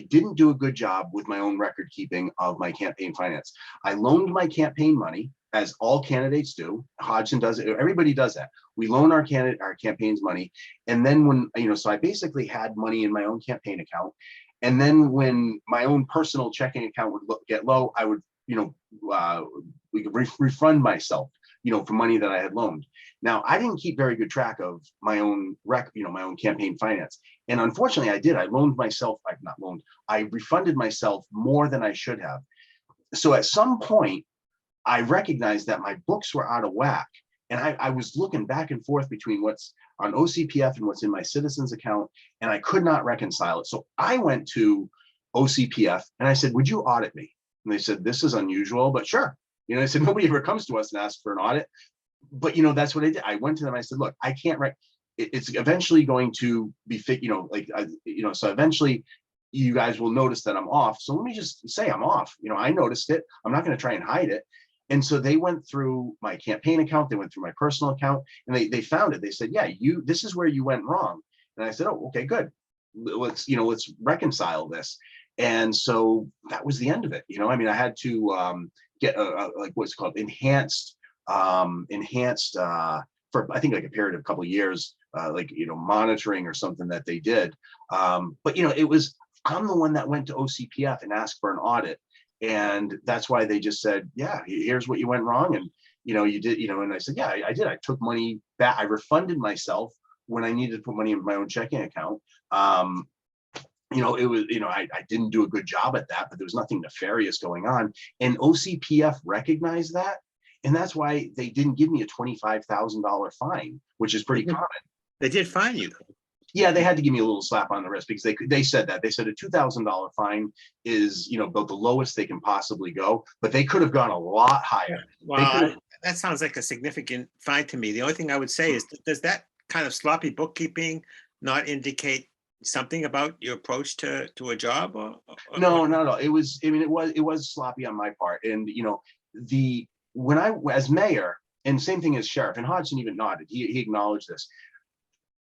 S2: didn't do a good job with my own record keeping of my campaign finance. I loaned my campaign money, as all candidates do. Hodgson does it. Everybody does that. We loan our campaign's money, and then so I basically had money in my own campaign account, and then when my own personal checking account would get low, I would refund myself, for money that I had loaned. Now, I didn't keep very good track of my own my own campaign finance. And unfortunately, I did. I loaned myself, I've not loaned, I refunded myself more than I should have. So at some point, I recognized that my books were out of whack. And I was looking back and forth between what's on OCPF and what's in my citizens account, and I could not reconcile it. So I went to OCPF and I said, would you audit me? And they said, this is unusual, but sure. I said, nobody ever comes to us and asks for an audit. But that's what I did. I went to them. I said, look, I can't it's eventually going to be so eventually you guys will notice that I'm off. So let me just say I'm off. I noticed it. I'm not going to try and hide it. And so they went through my campaign account. They went through my personal account, and they found it. They said, yeah, this is where you went wrong. And I said, oh, okay, good. Let's reconcile this. And so that was the end of it. I had to get what's called enhanced for I think like a period of a couple of years, monitoring or something that they did. But I'm the one that went to OCPF and asked for an audit, and that's why they just said, yeah, here's what you went wrong, and you did, and I said, yeah, I did. I took money back. I refunded myself when I needed to put money in my own checking account. It was, I didn't do a good job at that, but there was nothing nefarious going on. And OCPF recognized that. And that's why they didn't give me a $25,000 fine, which is pretty common.
S1: They did fine you.
S2: Yeah, they had to give me a little slap on the wrist, because they said that. They said a $2,000 fine is, about the lowest they can possibly go, but they could have gone a lot higher.
S1: Wow, that sounds like a significant fine to me. The only thing I would say is, does that kind of sloppy bookkeeping not indicate something about your approach to a job?
S2: No, not at all. It was sloppy on my part. And when I, as mayor, and same thing as sheriff, and Hodgson even nodded, he acknowledged this.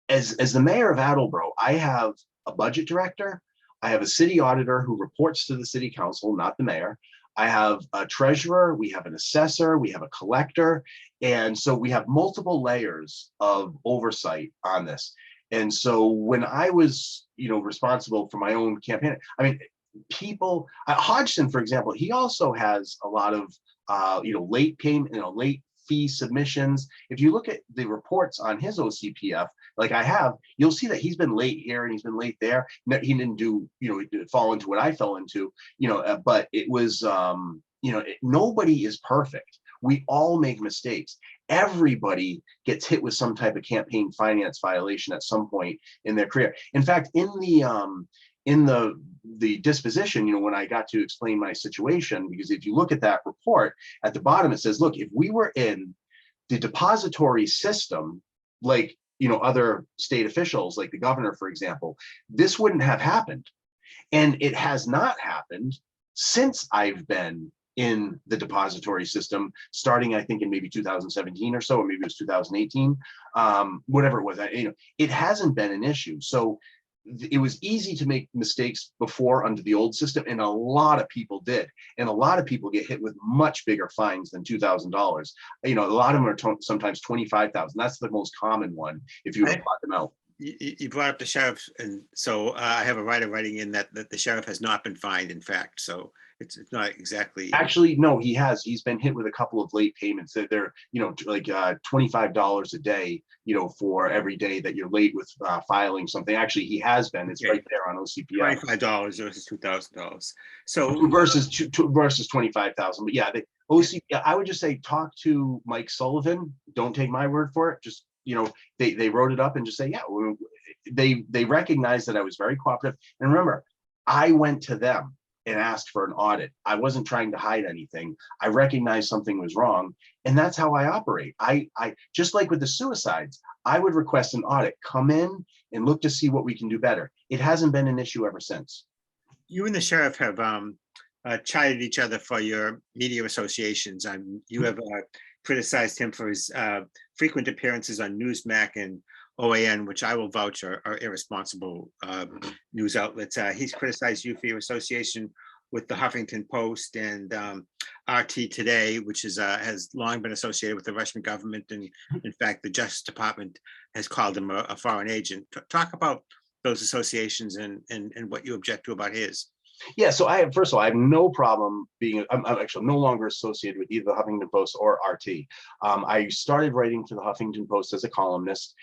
S2: As the mayor of Attleboro, I have a budget director, I have a city auditor who reports to the city council, not the mayor. I have a treasurer, we have an assessor, we have a collector. And so we have multiple layers of oversight on this. And so when I was, responsible for my own campaign, people, Hodgson, for example, he also has a lot of, late payment, late fee submissions. If you look at the reports on his OCPF, like I have, you'll see that he's been late here and he's been late there. He didn't do, fall into what I fell into, but it was, nobody is perfect. We all make mistakes. Everybody gets hit with some type of campaign finance violation at some point in their career. In fact, in the disposition, when I got to explain my situation, because if you look at that report at the bottom, it says, look, if we were in the depository system, like, other state officials, like the governor, for example, this wouldn't have happened. And it has not happened since I've been in the depository system, starting, I think, in maybe 2017 or so, or maybe it was 2018, whatever it was. It hasn't been an issue. So it was easy to make mistakes before under the old system, and a lot of people did. And a lot of people get hit with much bigger fines than $2,000. A lot of them are sometimes $25,000. That's the most common one if you plot them out.
S1: You brought up the sheriff, and so I have a writer writing in that the sheriff has not been fined, in fact, so it's not exactly.
S2: Actually, no, he has. He's been hit with a couple of late payments. They're like $25 a day, for every day that you're late with filing something. Actually, he has been. It's
S1: Okay.
S2: right there on OCPI.
S1: $25 versus $2,000. So
S2: Versus 25,000. But yeah, the OCPI. I would just say talk to Mike Sullivan. Don't take my word for it. Just they wrote it up and just say, yeah, they recognized that I was very cooperative. And remember, I went to them and asked for an audit. I wasn't trying to hide anything. I recognized something was wrong, and that's how I operate. I just like with the suicides, I would request an audit, come in and look to see what we can do better. It hasn't been an issue ever since.
S1: you and the sheriff have chided each other for your media associations. You have criticized him for his frequent appearances on Newsmax and OAN, which I will vouch are irresponsible news outlets. He's criticized you for your association with the Huffington Post and RT Today, which has long been associated with the Russian government. And in fact, the Justice Department has called him a foreign agent. Talk about those associations and what you object to about his.
S2: Yeah, so first of all, I have no problem being, I'm actually no longer associated with either the Huffington Post or RT. I started writing for the Huffington Post as a columnist.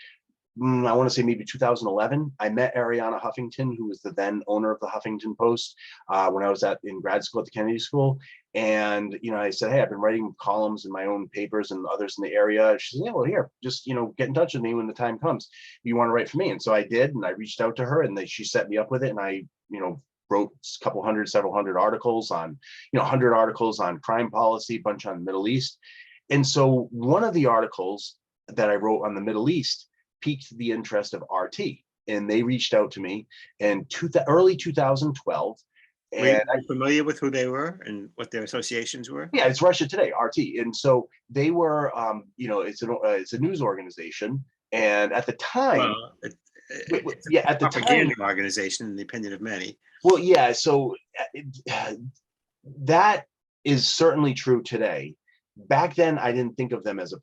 S2: I want to say maybe 2011. I met Ariana Huffington, who was the then owner of the Huffington Post, when I was in grad school at the Kennedy School. And, I said, hey, I've been writing columns in my own papers and others in the area. She said, yeah, well, here, just, get in touch with me when the time comes. You want to write for me? And so I did, and I reached out to her, and she set me up with it. And I, wrote several hundred articles on, 100 articles on crime policy, a bunch on the Middle East. And so one of the articles that I wrote on the Middle East piqued the interest of RT, and they reached out to me in early 2012.
S1: Were you familiar with who they were and what their associations were?
S2: Yeah, it's Russia Today, RT, and so they were, it's a news organization, and at the time,
S1: at the propaganda organization, in the opinion of many.
S2: Well, yeah, so that is certainly true today. Back then, I didn't think of them as a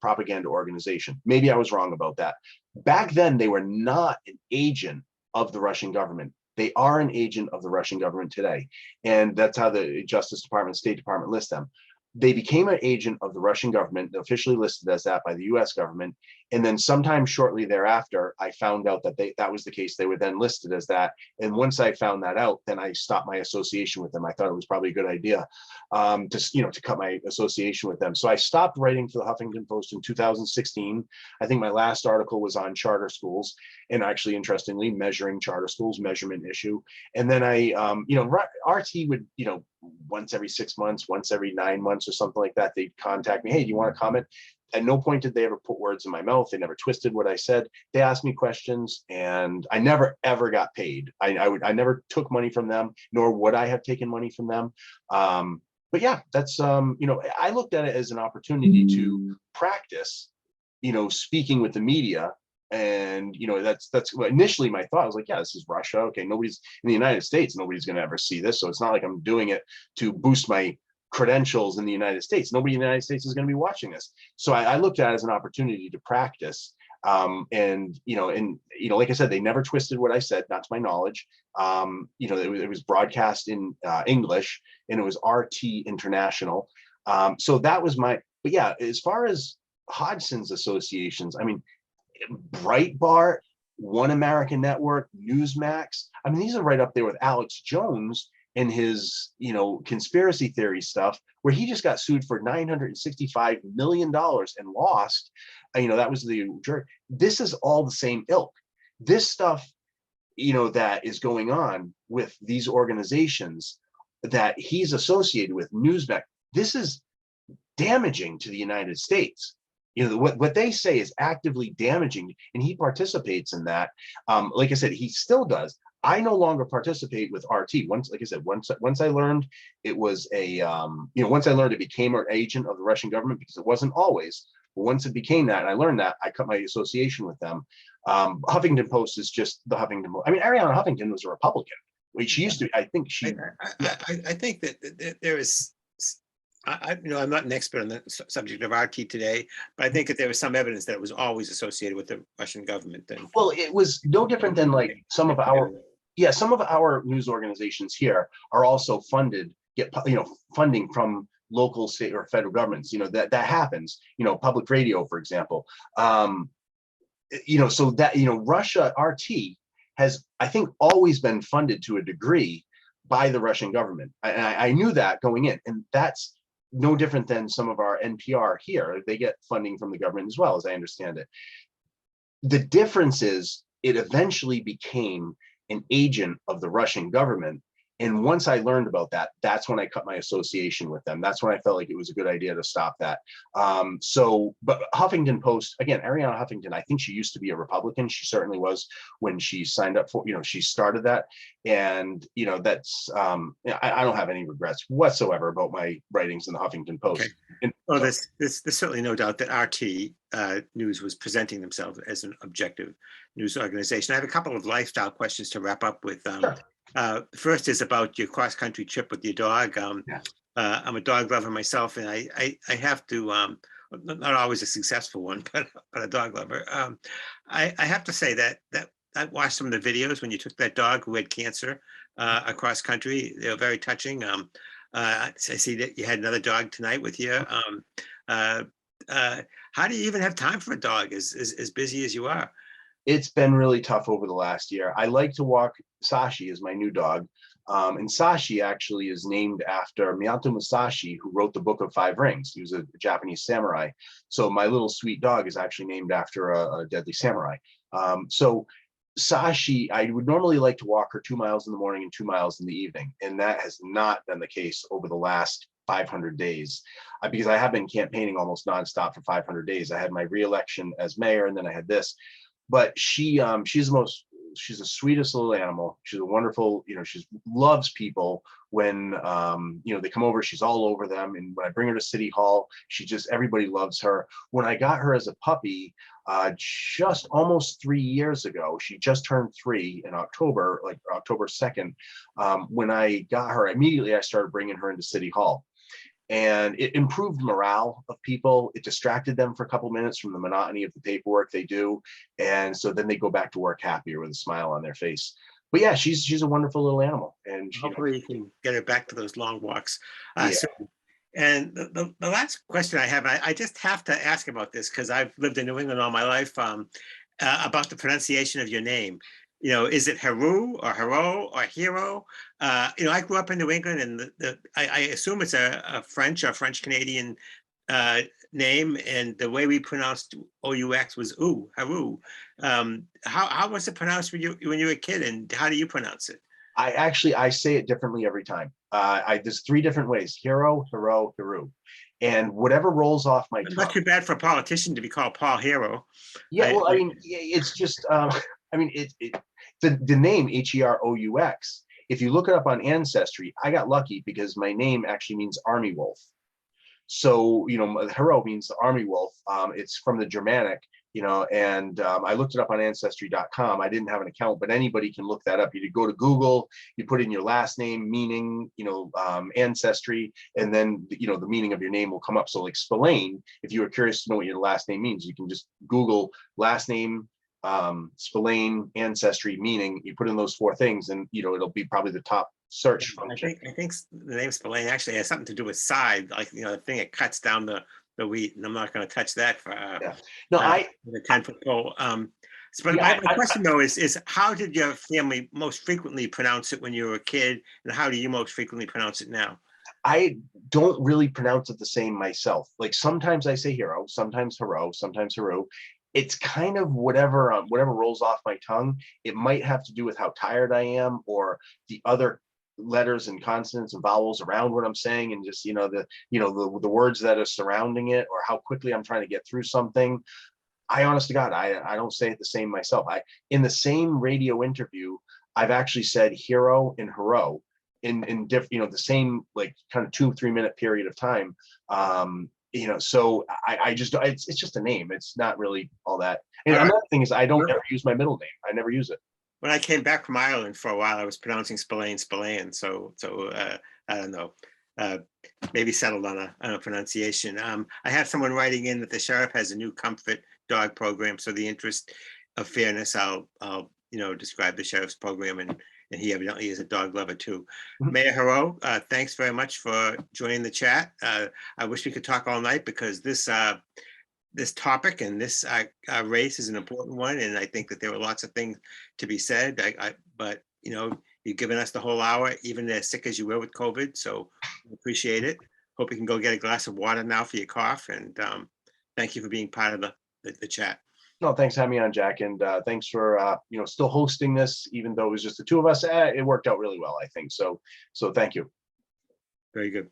S2: propaganda organization. Maybe I was wrong about that. Back then, they were not an agent of the Russian government. They are an agent of the Russian government today. And that's how the Justice Department, State Department list them. They became an agent of the Russian government, officially listed as that by the US government. And then sometime shortly thereafter, I found out that that was the case. They were then listed as that. And once I found that out, then I stopped my association with them. I thought it was probably a good idea to cut my association with them. So I stopped writing for the Huffington Post in 2016. I think my last article was on charter schools, and actually, interestingly, measuring charter schools, measurement issue. And then I, RT would, once every 6 months, once every 9 months or something like that, they'd contact me. Hey, do you want to comment? At no point did they ever put words in my mouth. They never twisted what I said. They asked me questions, and I never, ever got paid. I never took money from them, nor would I have taken money from them. But yeah, that's, I looked at it as an opportunity to practice, speaking with the media. And, that's initially my thought. I was like, yeah, this is Russia. Okay, nobody's in the United States. Nobody's going to ever see this. So it's not like I'm doing it to boost my credentials in the United States. Nobody in the United States is going to be watching this. So I looked at it as an opportunity to practice. And like I said, they never twisted what I said, not to my knowledge. It was broadcast in English, and it was RT International. So that was but yeah, as far as Hodgson's associations, I mean, Breitbart, One American Network, Newsmax. I mean, these are right up there with Alex Jones and his, conspiracy theory stuff, where he just got sued for $965 million and lost. That was the jury. This is all the same ilk. This stuff, that is going on with these organizations that he's associated with, Newsmax, this is damaging to the United States. What they say is actively damaging, and he participates in that. Like I said, he still does. I no longer participate with RT. Once I learned it was once I learned it became an agent of the Russian government, because it wasn't always, but once it became that, and I learned that, I cut my association with them. Huffington Post is just the Huffington Post. I mean, Ariana Huffington was a Republican. She used to. I think she.
S1: I think that there is I'm not an expert on the subject of RT today, but I think that there was some evidence that it was always associated with the Russian government. And
S2: Well, it was no different than like some of our news organizations here are also funded, get funding from local, state, or federal governments. That happens. Public radio, for example. So that Russia RT has, I think, always been funded to a degree by the Russian government. I knew that going in, and that's no different than some of our NPR here. They get funding from the government as well, as I understand it. The difference is it eventually became an agent of the Russian government. And once I learned about that, that's when I cut my association with them. That's when I felt like it was a good idea to stop that. But Huffington Post, again, Ariana Huffington, I think she used to be a Republican. She certainly was when she signed up for, she started that. And, that's, I don't have any regrets whatsoever about my writings in the Huffington Post.
S1: Okay.
S2: And,
S1: well, there's certainly no doubt that RT News was presenting themselves as an objective news organization. I have a couple of lifestyle questions to wrap up with.
S2: Sure.
S1: First is about your cross-country trip with your dog.
S2: Yeah.
S1: I'm a dog lover myself, and I have to, not always a successful one, but a dog lover. I have to say that I watched some of the videos when you took that dog who had cancer across country. They were very touching. I see that you had another dog tonight with you. How do you even have time for a dog as busy as you are?
S2: It's been really tough over the last year. I like to walk. Sashi is my new dog. And Sashi actually is named after Miyamoto Musashi, who wrote the Book of Five Rings. He was a Japanese samurai. So my little sweet dog is actually named after a deadly samurai. So Sashi, I would normally like to walk her 2 miles in the morning and 2 miles in the evening. And that has not been the case over the last 500 days, because I have been campaigning almost nonstop for 500 days. I had my re-election as mayor, and then I had this. But she's the sweetest little animal. She's a wonderful, she loves people. When they come over, she's all over them. And when I bring her to City Hall, everybody loves her. When I got her as a puppy, just almost 3 years ago, she just turned 3 in October, like October 2nd. When I got her, immediately I started bringing her into City Hall. And it improved morale of people. It distracted them for a couple minutes from the monotony of the paperwork they do. And so then they go back to work happier with a smile on their face. But yeah, she's a wonderful little animal. And
S1: hopefully you can get her back to those long walks.
S2: Yeah.
S1: And the last question I have, I just have to ask about this because I've lived in New England all my life, about the pronunciation of your name. Is it Heroux or Hero or Hero? I grew up in New England, and I assume it's a French or French Canadian name, and the way we pronounced O-U-X was ooh, Heroux. How was it pronounced when you were a kid, and how do you pronounce it?
S2: I say it differently every time. There's 3 different ways: Hero, Hero, Heroux. And whatever rolls off my tongue.
S1: Not too bad for a politician to be called Paul Heroux.
S2: Yeah, well, it's just, the name Heroux. If you look it up on Ancestry, I got lucky because my name actually means army wolf. So, Heroux means the army wolf. It's from the Germanic, and I looked it up on ancestry.com. I didn't have an account, but anybody can look that up. You go to Google, you put in your last name, meaning, ancestry, and then, the meaning of your name will come up. So like Spillane, if you were curious to know what your last name means, you can just Google last name, Spillane, ancestry, meaning. You put in those 4 things, and it'll be probably the top search function.
S1: I think the name Spillane actually has something to do with side, like the thing that cuts down the wheat, and I'm not going to touch that for the 10-foot pole. But my question though is how did your family most frequently pronounce it when you were a kid, and how do you most frequently pronounce it now?
S2: I don't really pronounce it the same myself. Like sometimes I say hero, sometimes Hero, sometimes Heroux. It's kind of whatever rolls off my tongue. It might have to do with how tired I am, or the other letters and consonants and vowels around what I'm saying, and just the words that are surrounding it, or how quickly I'm trying to get through something. I honest to God, I don't say it the same myself. In the same radio interview, I've actually said hero and Heroux in different, the same like kind of 2-3 minute period of time. So I just, it's just a name. It's not really all that. And another thing is I don't ever use my middle name. I never use it.
S1: When I came back from Ireland for a while, I was pronouncing Spillane. So I don't know. maybe settled on a pronunciation. I have someone writing in that the sheriff has a new comfort dog program. So the interest of fairness, I'll describe the sheriff's program, and he evidently is a dog lover too.
S2: Mhm.
S1: Mayor Heroux, thanks very much for joining the chat. I wish we could talk all night because this topic and this race is an important one, and I think that there were lots of things to be said. But you've given us the whole hour, even as sick as you were with COVID. So we appreciate it. Hope you can go get a glass of water now for your cough. And thank you for being part of the chat.
S2: No, thanks for having me on, Jack, and thanks for still hosting this, even though it was just the two of us. It worked out really well, I think. So thank you.
S1: Very good.